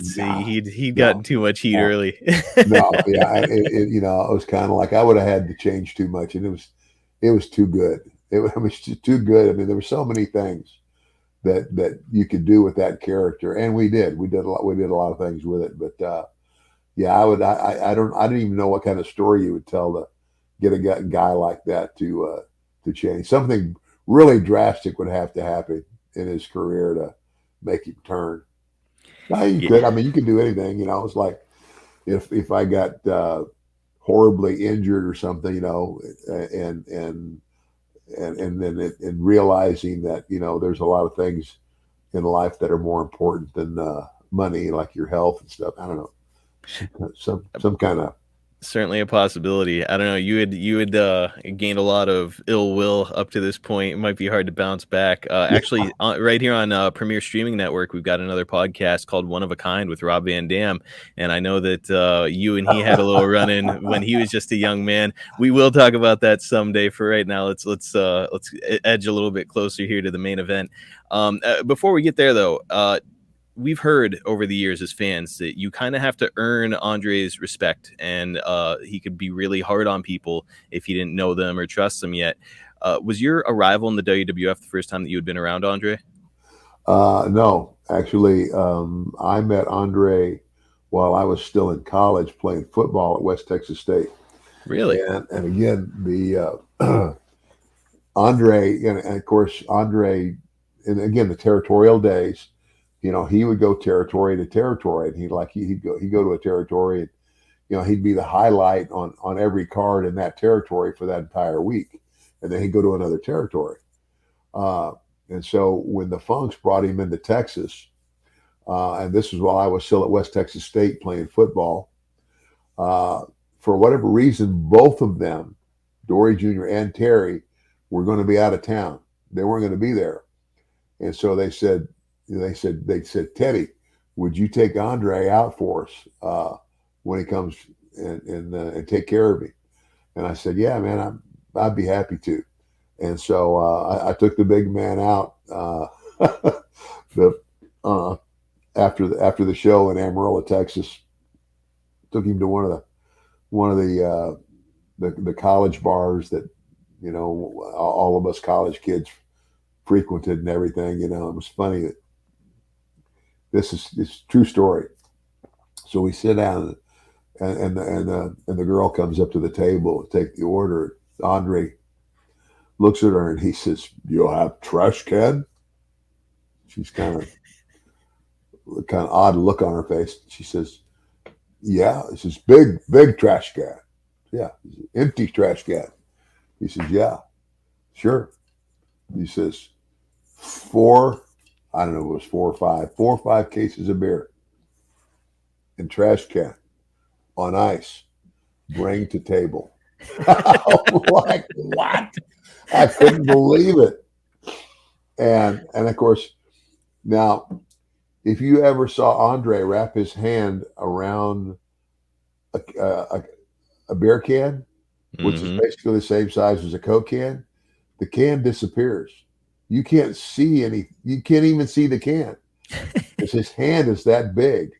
See, he'd gotten too much heat early. No, yeah. It was kind of like I would have had to change too much. And it was too good. It was just too good. I mean, there were so many things that you could do with that character. And we did a lot of things with it. But, yeah, I didn't even know what kind of story you would tell to get a guy like that to change. Something really drastic would have to happen in his career to make him turn. Now you could. I mean, you can do anything. It's like if I got horribly injured or something, and then realizing that there's a lot of things in life that are more important than money, like your health and stuff. I don't know, some kind of. Certainly a possibility. I don't know. You had gained a lot of ill will up to this point. It might be hard to bounce back. Actually, right here on Premier Streaming Network, we've got another podcast called One of a Kind with Rob Van Dam, and I know that you and he had a little run-in when he was just a young man. We will talk about that someday. For right now, let's edge a little bit closer here to the main event. Before we get there, though. We've heard over the years as fans that you kind of have to earn Andre's respect, and he could be really hard on people if you didn't know them or trust them yet. Was your arrival in the WWF the first time that you had been around Andre? No, actually, I met Andre while I was still in college playing football at West Texas State. Really? And again, the Andre, and of course, Andre, and again, the territorial days. He would go territory to territory, and he'd go to a territory, and he'd be the highlight on every card in that territory for that entire week, and then he'd go to another territory. And so when the Funks brought him into Texas, and this was while I was still at West Texas State playing football, for whatever reason, both of them, Dory Jr. and Terry, were going to be out of town. They weren't going to be there, and so they said, Teddy, would you take Andre out for us when he comes and take care of me? And I said, yeah, man, I'd be happy to. And so I took the big man out after the show in Amarillo, Texas. Took him to one of the college bars that all of us college kids frequented and everything. It was funny that. This is true story. So we sit down, and the girl comes up to the table to take the order. Andre looks at her and he says, "You'll have trash can?" She's kind of odd look on her face. She says, "Yeah." It's this big trash can. Yeah, empty trash can. He says, "Yeah, sure." He says, I don't know if it was 4 or 5 cases of beer in trash can on ice, bring to table. I'm like, what? I couldn't believe it. And of course, now, if you ever saw Andre wrap his hand around a beer can, which is basically the same size as a Coke can, the can disappears. You can't see you can't even see the can because his hand is that big.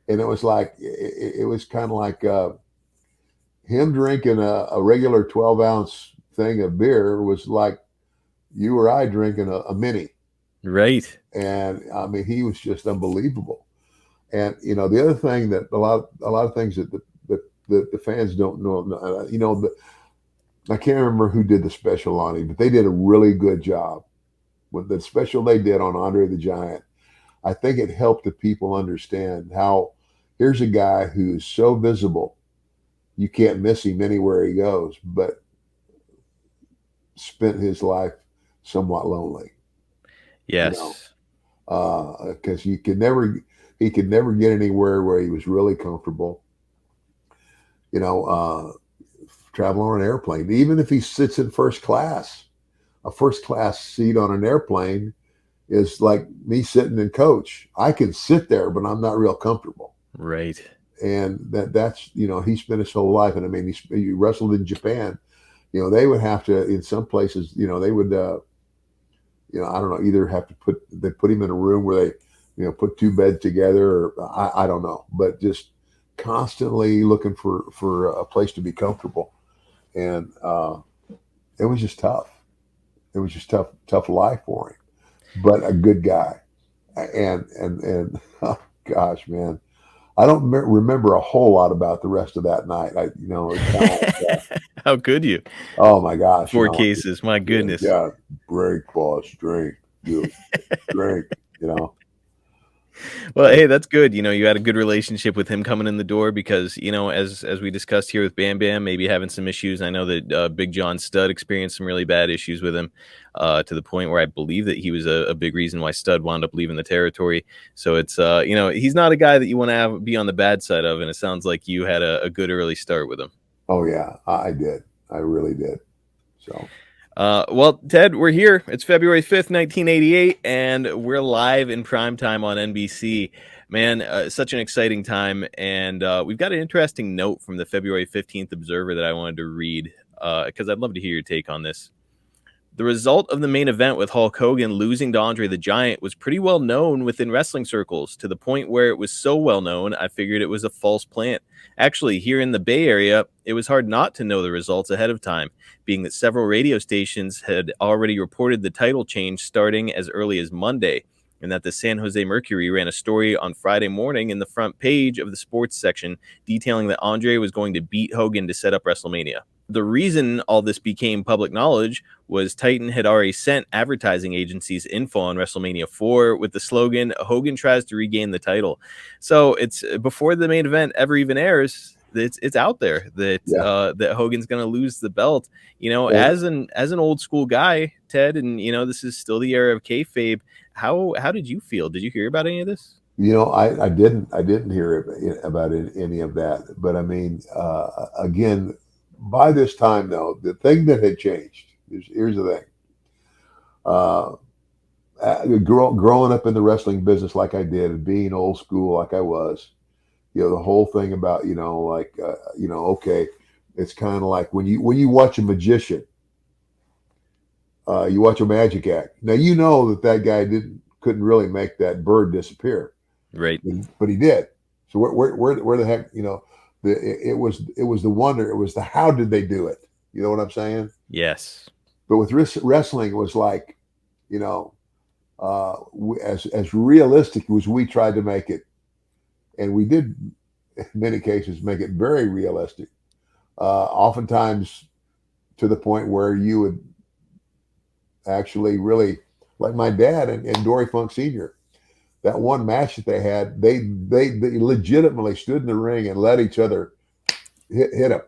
And it was like, it was kind of like him drinking a regular 12-ounce thing of beer was like you or I drinking a mini. Right. And I mean, he was just unbelievable. And, the other thing that a lot of things that the fans don't know, I can't remember who did the special on him, but they did a really good job. With the special they did on Andre the Giant, I think it helped the people understand how here's a guy who's so visible, you can't miss him anywhere he goes, but spent his life somewhat lonely. Yes. Because he could never get anywhere where he was really comfortable. Traveling on an airplane, even if he sits in first class, a first class seat on an airplane is like me sitting in coach. I can sit there, but I'm not real comfortable. Right. And that's he spent his whole life. And I mean, he wrestled in Japan. They would have to, in some places, they would, I don't know, either have to put him in a room where they, put two beds together, or I don't know, but just constantly looking for a place to be comfortable. And it was just tough. It was just tough life for him, but a good guy. And oh gosh, man, I don't remember a whole lot about the rest of that night. How could you? Oh my gosh, 4 cases, my goodness. Yeah, break, boss, drink, drink. Well, hey, that's good. You had a good relationship with him coming in the door because, as we discussed here with Bam Bam, maybe having some issues. I know that Big John Studd experienced some really bad issues with him to the point where I believe that he was a big reason why Studd wound up leaving the territory. So it's, he's not a guy that you want to be on the bad side of. And it sounds like you had a good early start with him. Oh, yeah, I did. I really did. So. Well, Ted, we're here. It's February 5th, 1988, and we're live in primetime on NBC. Man, such an exciting time. And we've got an interesting note from the February 15th Observer that I wanted to read because I'd love to hear your take on this. The result of the main event with Hulk Hogan losing to Andre the Giant was pretty well known within wrestling circles, to the point where it was so well known, I figured it was a false plant. Actually, here in the Bay Area, it was hard not to know the results ahead of time, being that several radio stations had already reported the title change starting as early as Monday, and that the San Jose Mercury ran a story on Friday morning in the front page of the sports section detailing that Andre was going to beat Hogan to set up WrestleMania. The reason all this became public knowledge was Titan had already sent advertising agencies info on WrestleMania IV with the slogan, "Hogan tries to regain the title." So it's before the main event ever even airs. It's out there that that Hogan's going to lose the belt. As an old school guy, Ted, and this is still the era of kayfabe. How did you feel? Did you hear about any of this? I didn't hear about any of that. But I mean, again, by this time, though, the thing that had changed, here's the thing. Growing up in the wrestling business like I did, and being old school like I was, the whole thing about, okay, it's kind of like when you watch a magician, you watch a magic act. Now, that guy couldn't really make that bird disappear. Right. But he did. So where the heck, it was the wonder. It was the how did they do it? You know what I'm saying? Yes. But with wrestling, it was like, as realistic as we tried to make it, and we did in many cases make it very realistic. Oftentimes to the point where you would actually really, like my dad and Dory Funk Sr., that one match that they had, they legitimately stood in the ring and let each other hit him.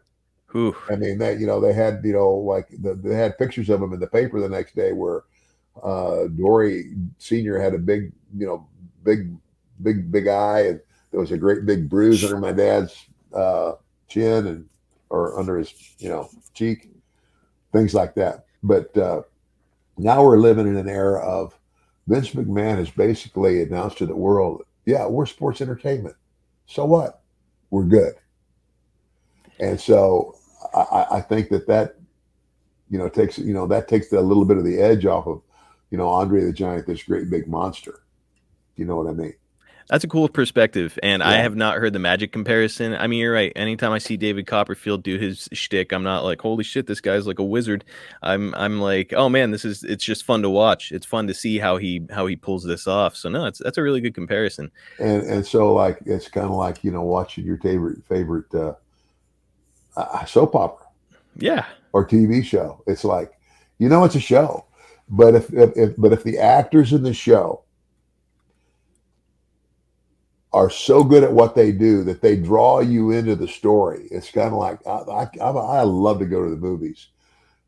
Ooh. I mean, that they had they had pictures of him in the paper the next day where Dory Sr. had a big big eye, and there was a great big bruise under my dad's chin or under his cheek, things like that. But now we're living in an era of Vince McMahon has basically announced to the world, yeah, we're sports entertainment. So what? We're good. And so I think that takes a little bit of the edge off of, Andre the Giant, this great big monster. You know what I mean? That's a cool perspective, and Yeah. I have not heard the Magic comparison. I mean, you're right. Anytime I see David Copperfield do his shtick, I'm not like, holy shit, this guy's like a wizard. I'm like, oh man, it's just fun to watch. It's fun to see how he pulls this off. So no, that's a really good comparison. And so like it's kind of like watching your favorite soap opera, Yeah, or TV show. It's like it's a show, but if the actors in the show are so good at what they do that they draw you into the story. It's kind of like I love to go to the movies,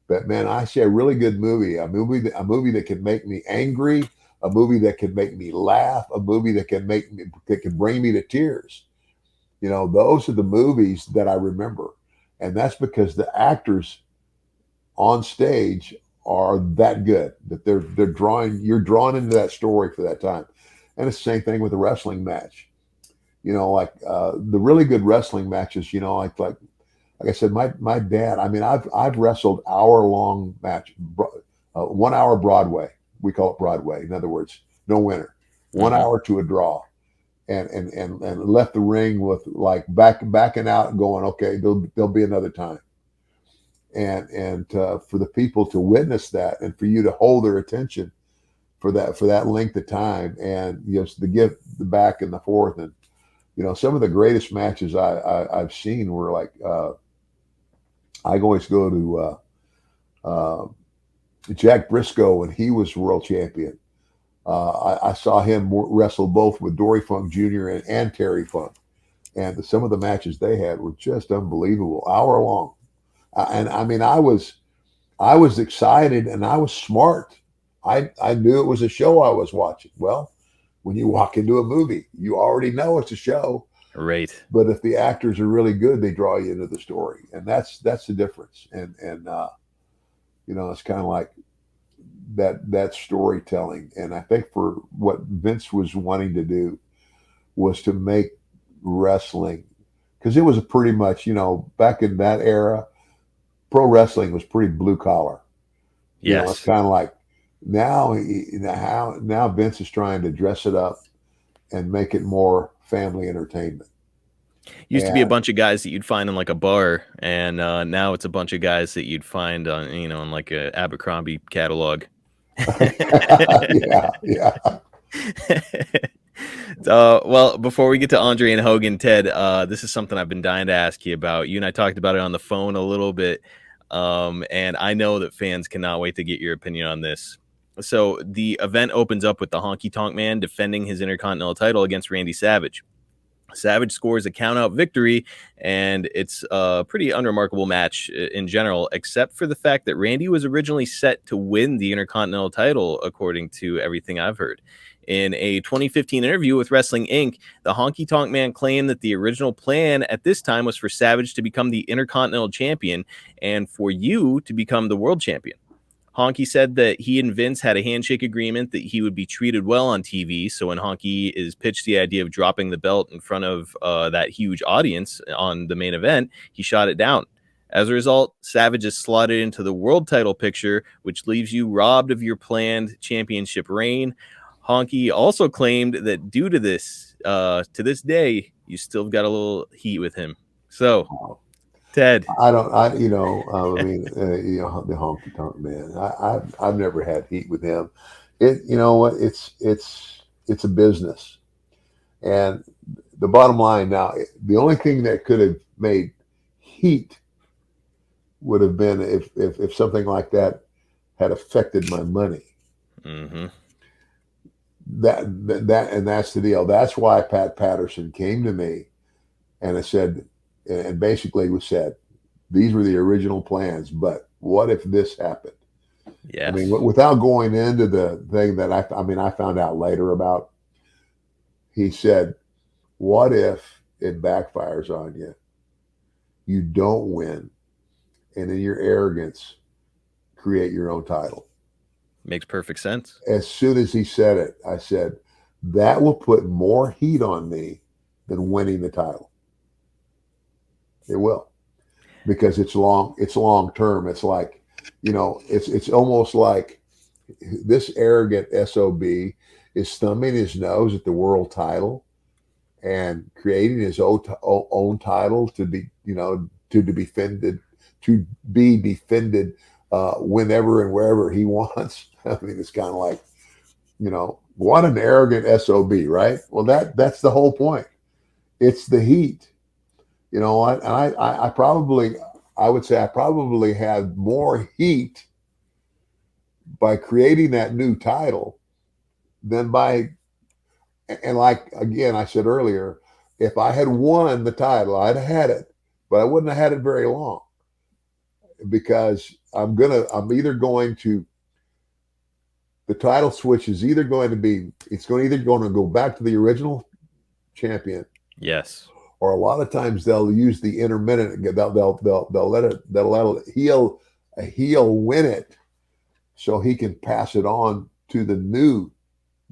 but man, I see a really good movie, a movie that can make me angry, a movie that can make me laugh, a movie that can bring me to tears. You know, those are the movies that I remember. And that's because the actors on stage are that good that you're drawn into that story for that time. And it's the same thing with a wrestling match. You know, like the really good wrestling matches, you know, like I said, my dad, I mean, I've wrestled hour-long match, 1 hour Broadway. We call it Broadway. In other words, no winner, 1 hour to a draw, and left the ring with like backing out and going, okay, there'll be another time. And for the people to witness that and for you to hold their attention for that length of time, and you know, the give the back and the forth, and you know, some of the greatest matches I've seen were like I always go to Jack Briscoe when he was world champion. I saw him wrestle both with Dory Funk Jr. and Terry Funk, and some of the matches they had were just unbelievable, hour long. And I mean, I was excited and I was smart. I knew it was a show I was watching. Well, when you walk into a movie, you already know it's a show. Right. But if the actors are really good, they draw you into the story, and that's the difference. And you know, it's kind of like that storytelling. And I think for what Vince was wanting to do was to make wrestling, because it was a pretty much, you know, back in that era, pro wrestling was pretty blue collar. You know, it's kind of like now Vince is trying to dress it up and make it more family entertainment. Used to be a bunch of guys that you'd find in like a bar, and now it's a bunch of guys that you'd find on, you know, in like a Abercrombie catalog. Yeah. Well, before we get to Andre and Hogan, Ted, this is something I've been dying to ask you about. You and I talked about it on the phone a little bit, and I know that fans cannot wait to get your opinion on this. So the event opens up with the Honky Tonk Man defending his Intercontinental title against Randy Savage. Savage scores a count-out victory, and it's a pretty unremarkable match in general, except for the fact that Randy was originally set to win the Intercontinental title, according to everything I've heard. In a 2015 interview with Wrestling Inc., the Honky Tonk Man claimed that the original plan at this time was for Savage to become the Intercontinental Champion and for you to become the World Champion. Honky said that he and Vince had a handshake agreement that he would be treated well on TV. So when Honky is pitched the idea of dropping the belt in front of that huge audience on the main event, he shot it down. As a result, Savage is slotted into the world title picture, which leaves you robbed of your planned championship reign. Honky also claimed that due to this, to this day, you still got a little heat with him. So, Ted, I mean, you know, the Honky Tonk Man. I've never had heat with him. You know what? It's a business, and the bottom line now, the only thing that could have made heat would have been if something like that had affected my money. Mm-hmm. And that's the deal. That's why Pat Patterson came to me and I said, and basically was said, these were the original plans, but what if this happened? Yeah. I mean, without going into the thing that I found out later about, he said, what if it backfires on you? You don't win, and in your arrogance, create your own title. Makes perfect sense. As soon as he said it, I said, that will put more heat on me than winning the title. It will, because it's long term. It's like, you know, it's almost like this arrogant SOB is thumbing his nose at the world title and creating his own title to be, you know, to be defended whenever and wherever he wants. I mean, it's kind of like, you know, what an arrogant SOB, right? Well, that's the whole point. It's the heat. You know what? And I would say I probably had more heat by creating that new title than and like, again, I said earlier, if I had won the title, I'd have had it, but I wouldn't have had it very long, because I'm either going to, the title switch is either going to be, either going to go back to the original champion, Yes. or a lot of times they'll use the intermittent. They'll let a heel win it, so he can pass it on to the new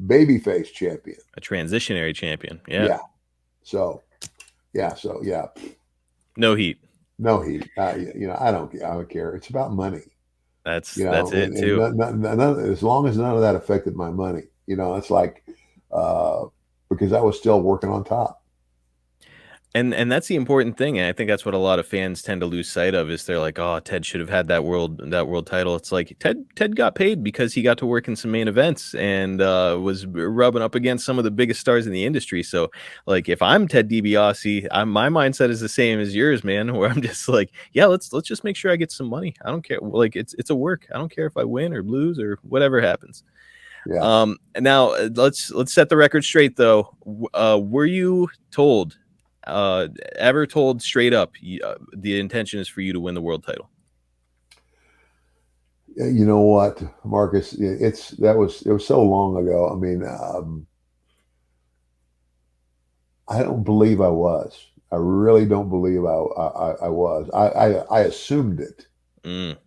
babyface champion, A transitionary champion. Yeah. So No heat. no heat. I don't care. It's about money. That's You know, it too. as long as none of that affected my money, it's like, because I was still working on top. And that's the important thing. And I think that's what a lot of fans tend to lose sight of, is they're like, oh, Ted should have had that world title. It's like Ted got paid because he got to work in some main events and was rubbing up against some of the biggest stars in the industry. So like, if I'm Ted DiBiase, my mindset is the same as yours, man, where I'm just like, yeah, let's just make sure I get some money. I don't care. Like, it's a work. I don't care if I win or lose or whatever happens. Yeah. Now let's set the record straight though. Were you told, ever told straight up, the intention is for you to win the world title? You know what, Marcus? It was so long ago. I mean, I don't believe I was. I really don't believe I was. I assumed it. Mm.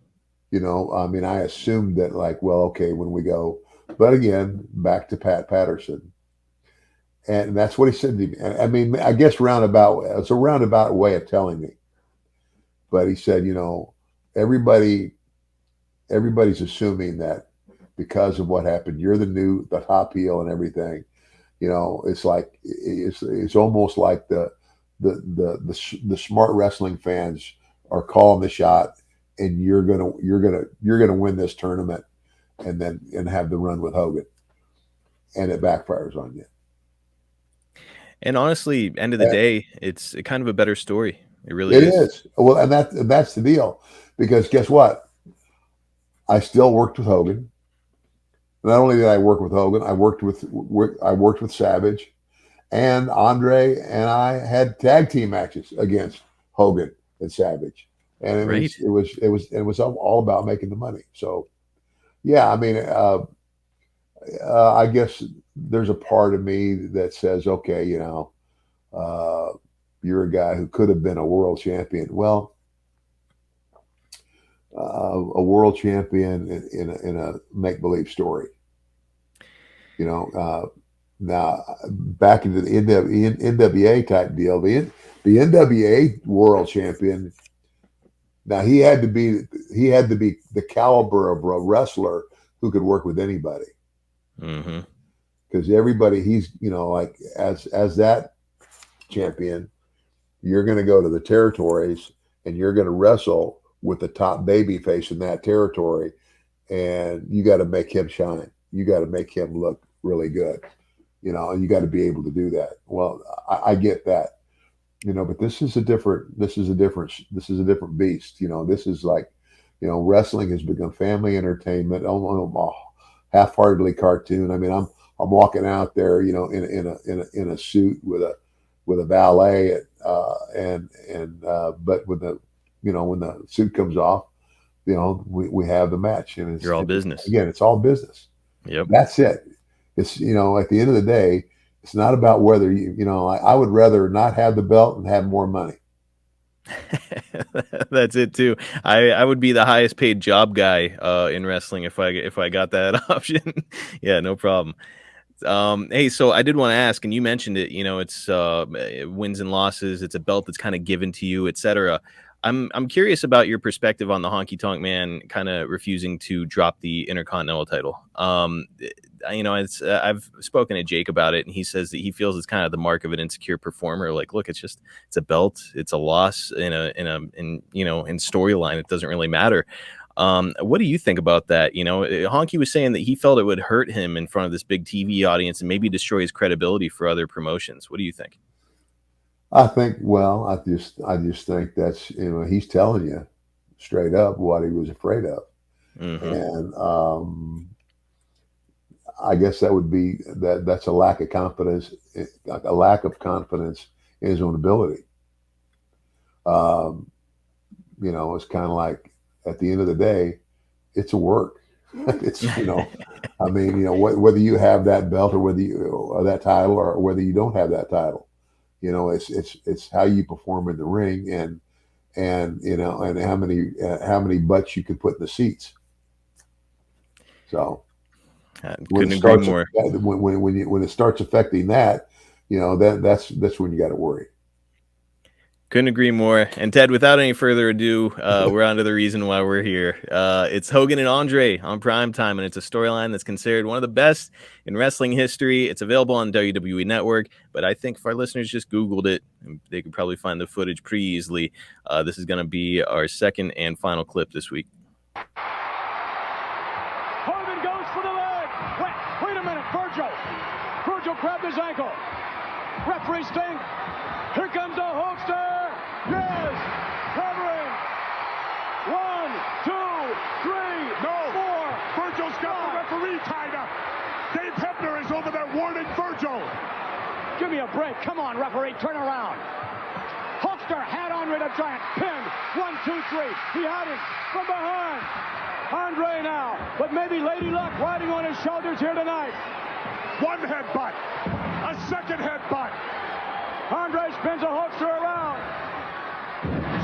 I mean, I assumed that, like, well, okay, when we go, but again, back to Pat Patterson. And that's what he said to me. I mean, I guess it's a roundabout way of telling me. But he said, everybody's assuming that because of what happened, you're the top heel and everything. It's like, it's almost like the smart wrestling fans are calling the shot, and you're gonna win this tournament, and have the run with Hogan, and it backfires on you. And honestly, end of the day, it's kind of a better story. It really It is. is. Well, and that's the deal, because guess what? I still worked with Hogan. Not only did I work with Hogan, I worked with Savage, and Andre and I had tag team matches against Hogan and Savage, and it was all about making the money. So, yeah, I mean, I guess there's a part of me that says, okay, you're a guy who could have been a world champion. Well, a world champion in a make-believe story. Now back into the NWA type deal, the NWA world champion. Now he had to be the caliber of a wrestler who could work with anybody. Mm-hmm. Because everybody, he's, like, as that champion, you're going to go to the territories and you're going to wrestle with the top babyface in that territory, and you got to make him shine. You got to make him look really good, and you got to be able to do that. Well, I get that, but this is a different beast. This is like, wrestling has become family entertainment, half-heartedly cartoon. I mean, I'm walking out there, in a suit with a valet, but when the suit comes off, we have the match, and You're all business. Again, it's all business. Yep. That's it. It's, at the end of the day, it's not about whether I would rather not have the belt and have more money. That's it too. I would be the highest paid job guy in wrestling if I got that option. Yeah, no problem. Hey, so I did want to ask, and you mentioned it, it's wins and losses, it's a belt that's kind of given to you, etc. I'm curious about your perspective on the Honky Tonk Man kind of refusing to drop the Intercontinental title. I've spoken to Jake about it, and he says that he feels it's kind of the mark of an insecure performer. Like, look, it's a belt, it's a loss in storyline. It doesn't really matter. What do you think about that? Honky was saying that he felt it would hurt him in front of this big TV audience and maybe destroy his credibility for other promotions. What do you think? I just think that's, he's telling you straight up what he was afraid of. Mm-hmm. And I guess that would be that's a lack of confidence in his own ability. It's kind of like, at the end of the day, it's a work. It's, I mean, whether you have that belt or whether or that title or whether you don't have that title, it's how you perform in the ring and how many butts you can put in the seats. So couldn't agree more. When it starts affecting that, that's when you got to worry. Couldn't agree more. And Ted, without any further ado, we're on to the reason why we're here. It's Hogan and Andre on Primetime, and it's a storyline that's considered one of the best in wrestling history. It's available on WWE Network, but I think if our listeners just Googled it, they could probably find the footage pretty easily. This is going to be our second and final clip this week. Hogan goes for the leg. Wait a minute, Virgil grabbed his ankle. Referee Sting. Here comes the Hulkster. Yes! Covering. 1, 2, 3, No! 4. Virgil's got the referee tied up. Dave Hebner is over there warning Virgil. Give me a break. Come on, referee. Turn around. Hulkster had Andre the Giant pinned. 1, 2, 3. He had him from behind. Andre now. But maybe Lady Luck riding on his shoulders here tonight. One headbutt. A second headbutt. Andre spins a Hulkster around.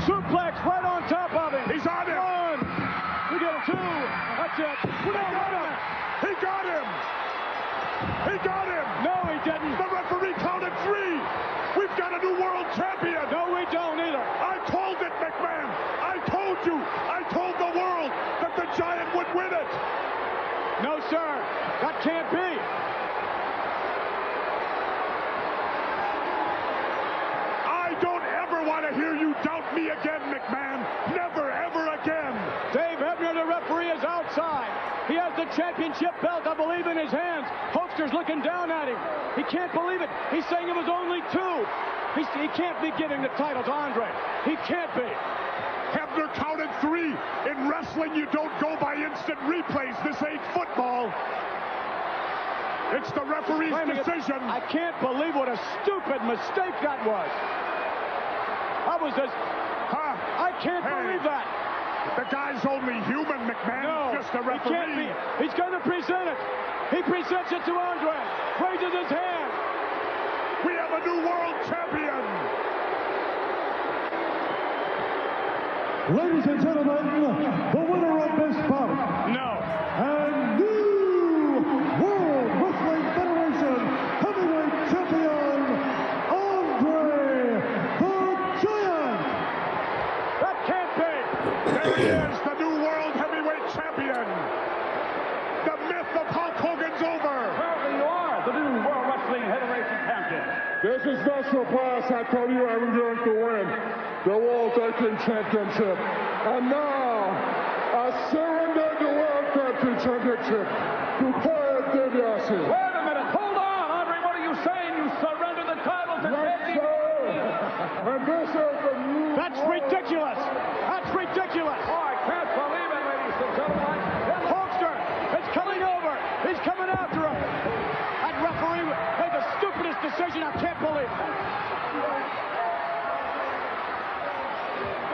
Suplex right on top of him. He's on him. 1. We get a 2. That's it. He got him. He got him. He got him. No, he didn't. The referee counted 3. We've got a new world champion. No, we don't either. I told it, McMahon. I told you. I told the world that the Giant would win it. No, sir. That can't be. I don't ever want to hear you doubt me again, McMahon. Never, ever again. Dave Hebner, the referee, is outside. He has the championship belt, I believe, in his hands. Hulkster's looking down at him. He can't believe it. He's saying it was only 2. He can't be giving the title to Andre. He can't be. Hebner counted 3. In wrestling, you don't go by instant replays. This ain't football. It's the referee's decision. I can't believe what a stupid mistake that was. I can't believe that. The guy's only human, McMahon. No, He's just a referee. he can't be. He's going to present it. He presents it to Andre. Raises his hand. We have a new world champion. Ladies and gentlemen, the winner of this bout. No. And new World Wrestling Federation Heavyweight Champion, Andre the Giant. That can't be. There he is, the new world heavyweight champion. The myth of Hulk Hogan's over. Apparently you are the new World Wrestling Heavyweight Champion. This is no surprise. I told you I was going to win the World Tag Team Championship. And now, I surrender the World Tag Team Championship to DiBiase. Wait a minute. Hold on, Andre. What are you saying? You surrender the title to Yes, sir. And this is the new That's ridiculous. That's ridiculous. Oh, I can't believe it, ladies and gentlemen. Hulkster is coming over. He's coming after him. That referee made the stupidest decision. I can't believe it.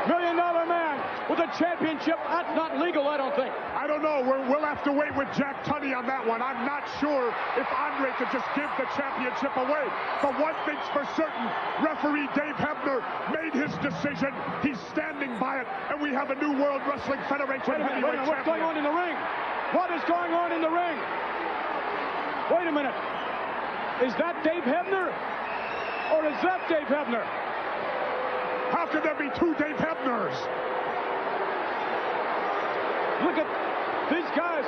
$1 Million Man with a championship. That's not legal, I don't think. I don't know. We'll have to wait with Jack Tunney on that one. I'm not sure if Andre could just give the championship away. But one thing's for certain, referee Dave Hebner made his decision. He's standing by it, and we have a new World Wrestling Federation heavyweight champion. What's going on in the ring? What is going on in the ring? Wait a minute. Is that Dave Hebner? Or is that Dave Hebner? How could there be 2 Dave Hebners? Look at these guys.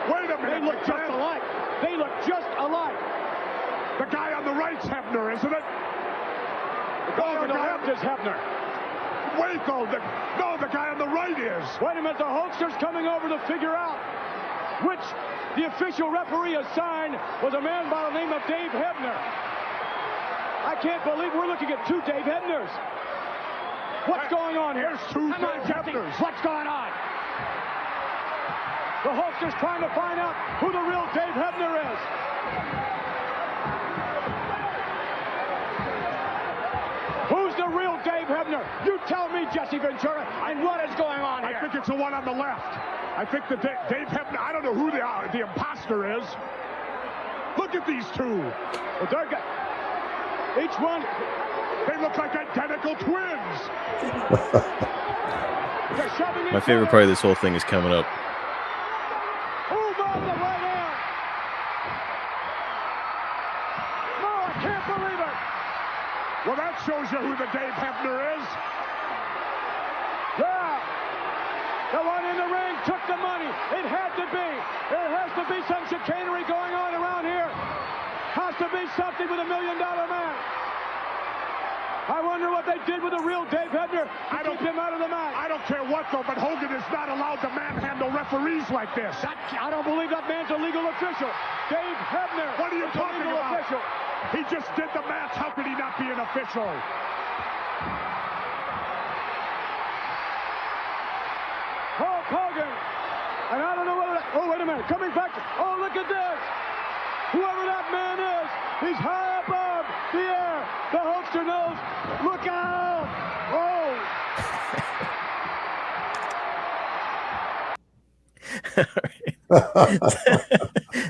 Wait a minute. They look just alike. They look just alike. The guy on the right's Hebner, isn't it? The guy on the left is Hebner. Wait, though. The guy on the right is. Wait a minute. The Hulkster's coming over to figure out which the official referee assigned was a man by the name of Dave Hebner. I can't believe we're looking at 2 Dave Hebners. What's going on here? There's 2 Dave Hebners. What's going on? The Hulkster's trying to find out who the real Dave Hebner is. Who's the real Dave Hebner? You tell me just Jesse Ventura, and what is going on here? I think it's the one on the left. I think that Dave Hebner, I don't know who the imposter is. Look at these two. Well, they're good. Each one, they look like identical twins. they're shoving My favorite part of this whole thing is coming up. Move on the right hand. No, I can't believe it. Well, that shows you who the Dave Hebner is. Yeah. The one in the ring took the money. It had to be. There has to be some chicanery going on around here. Has to be something with $1 million man. I wonder what they did with the real Dave Hebner to keep him out of the match. I don't care what, though, but Hogan is not allowed to manhandle referees like this. I don't believe that man's a legal official. Dave Hebner. What are you talking about? Official. He just did the match. How could he not be an official? Hulk Hogan. And I don't know whether oh, wait a minute. Coming back. Oh, look at this. Whoever that man is, he's high above the air. The Hulkster knows. Look out.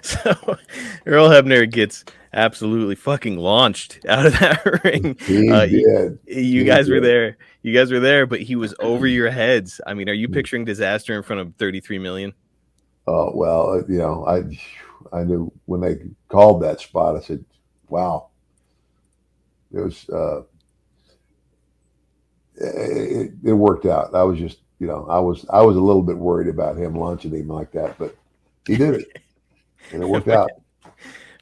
So Earl Hebner gets absolutely fucking launched out of that ring. You guys were there. You guys were there, but he was over your heads. I mean, are you picturing disaster in front of 33 million? Oh, well, you know, I knew when they called that spot, I said, wow. It was it worked out. I was just, you know, I was a little bit worried about him launching him like that, but he did it. And it worked out.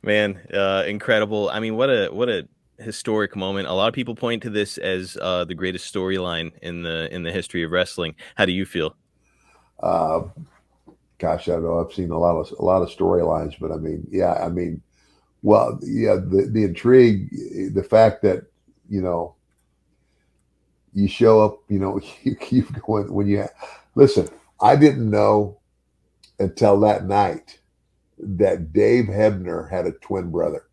Man, incredible. I mean, what a historic moment. A lot of people point to this as the greatest storyline in the history of wrestling. How do you feel? Gosh, I don't know. I've seen a lot of storylines, but I mean, yeah, I mean, well, yeah, the intrigue, the fact that, you know, you show up, you know, you keep going when you listen. I didn't know until that night that Dave Hebner had a twin brother.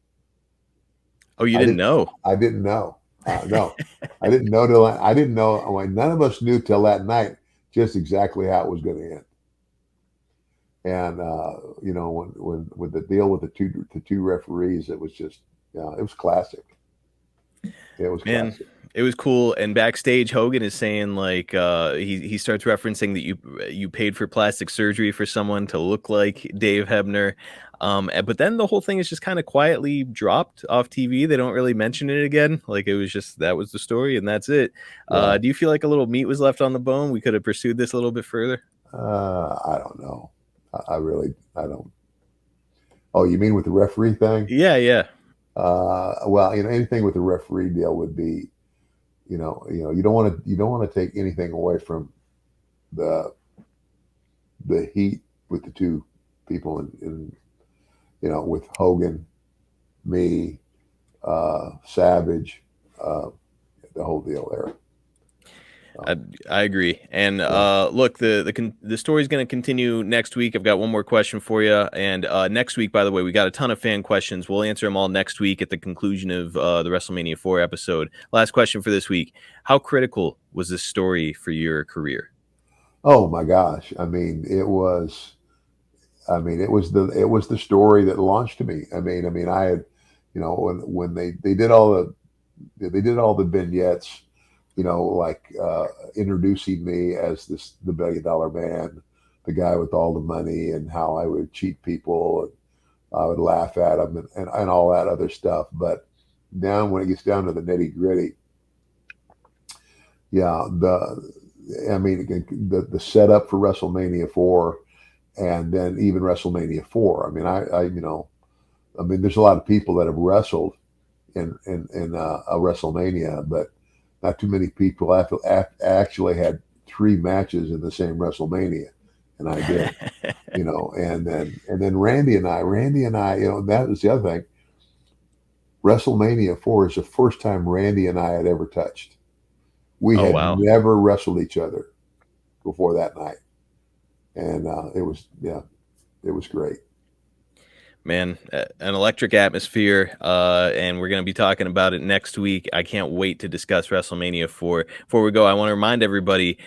Oh, you didn't know? I didn't know. No, I didn't know till I didn't know. None of us knew till that night just exactly how it was going to end. And you know, when with the deal with the two referees, it was just, it was classic. It was classic. It was cool. And backstage, Hogan is saying, like, he starts referencing that you paid for plastic surgery for someone to look like Dave Hebner. But then the whole thing is just kind of quietly dropped off TV. They don't really mention it again. Like, it was just, that was the story and that's it. Do you feel like a little meat was left on the bone? We could have pursued this a little bit further. I don't know. I don't. Oh, you mean with the referee thing? Yeah, yeah. Well, you know, anything with the referee deal would be, you know, you don't want to take anything away from the heat with the two people in you know, with Hogan, me, Savage, the whole deal there. I agree. And look, the story's going to continue next week. I've got one more question for you. And next week, by the way, we got a ton of fan questions. We'll answer them all next week at the conclusion of the WrestleMania IV episode. Last question for this week. How critical was this story for your career? Oh my gosh. I mean, it was the story that launched me. I mean, I had, you know, when they did all the vignettes, you know, like introducing me as the $1 billion man, the guy with all the money, and how I would cheat people and I would laugh at them and all that other stuff. But now when it gets down to the nitty gritty, yeah, the setup for WrestleMania IV and then even WrestleMania IV. I mean, there's a lot of people that have wrestled in a WrestleMania, but not too many people actually had 3 matches in the same WrestleMania, and I did, you know. And then Randy and I, you know, that was the other thing. WrestleMania IV is the first time Randy and I had ever touched. We had never wrestled each other before that night, and it was great. Man, an electric atmosphere, and we're going to be talking about it next week. I can't wait to discuss WrestleMania 4. Before we go, I want to remind everybody,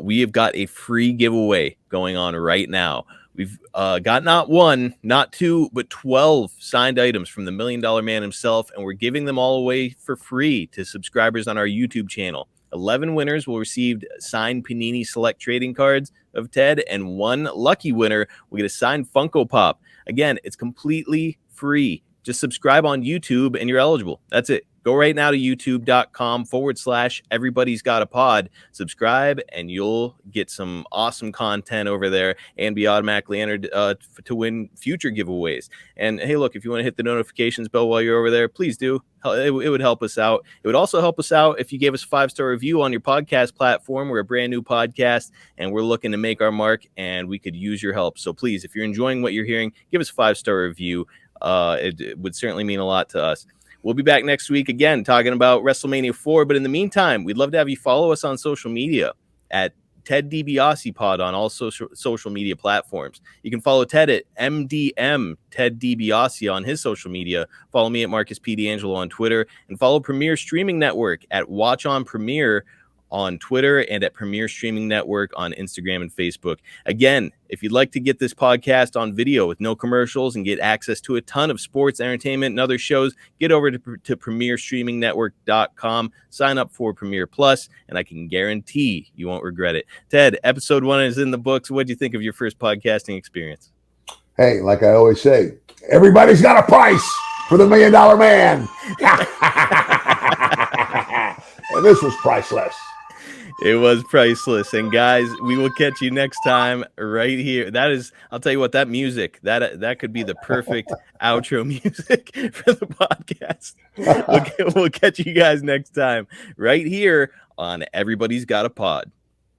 we have got a free giveaway going on right now. We've got not one, not two, but 12 signed items from the $1 Million Man himself, and we're giving them all away for free to subscribers on our YouTube channel. 11 winners will receive signed Panini Select trading cards of Ted, and one lucky winner will get a signed Funko Pop. Again, it's completely free. Just subscribe on YouTube and you're eligible. That's it. Go right now to youtube.com/everybody's got a pod. Subscribe and you'll get some awesome content over there and be automatically entered to win future giveaways. And hey, look, if you want to hit the notifications bell while you're over there, please do. It would help us out. It would also help us out if you gave us a 5-star review on your podcast platform. We're a brand new podcast and we're looking to make our mark and we could use your help. So please, if you're enjoying what you're hearing, give us a 5-star review. It would certainly mean a lot to us. We'll be back next week again talking about WrestleMania 4. But in the meantime, we'd love to have you follow us on social media at Ted DiBiase Pod on all social media platforms. You can follow Ted at MDM Ted DiBiase on his social media. Follow me at Marcus P. D'Angelo on Twitter, and follow Premier Streaming Network at Watch on Premier on Twitter and at Premier Streaming Network on Instagram and Facebook. Again, if you'd like to get this podcast on video with no commercials and get access to a ton of sports, entertainment, and other shows, get over to premierstreamingnetwork.com, sign up for Premier Plus, and I can guarantee you won't regret it. Ted, episode 1 is in the books. What do you think of your first podcasting experience? Hey, like I always say, everybody's got a price for the $1 Million Man. And this was priceless. It was priceless. And guys, we will catch you next time right here. That is, I'll tell you what, that music, that could be the perfect outro music for the podcast. We'll catch you guys next time right here on Everybody's Got a Pod.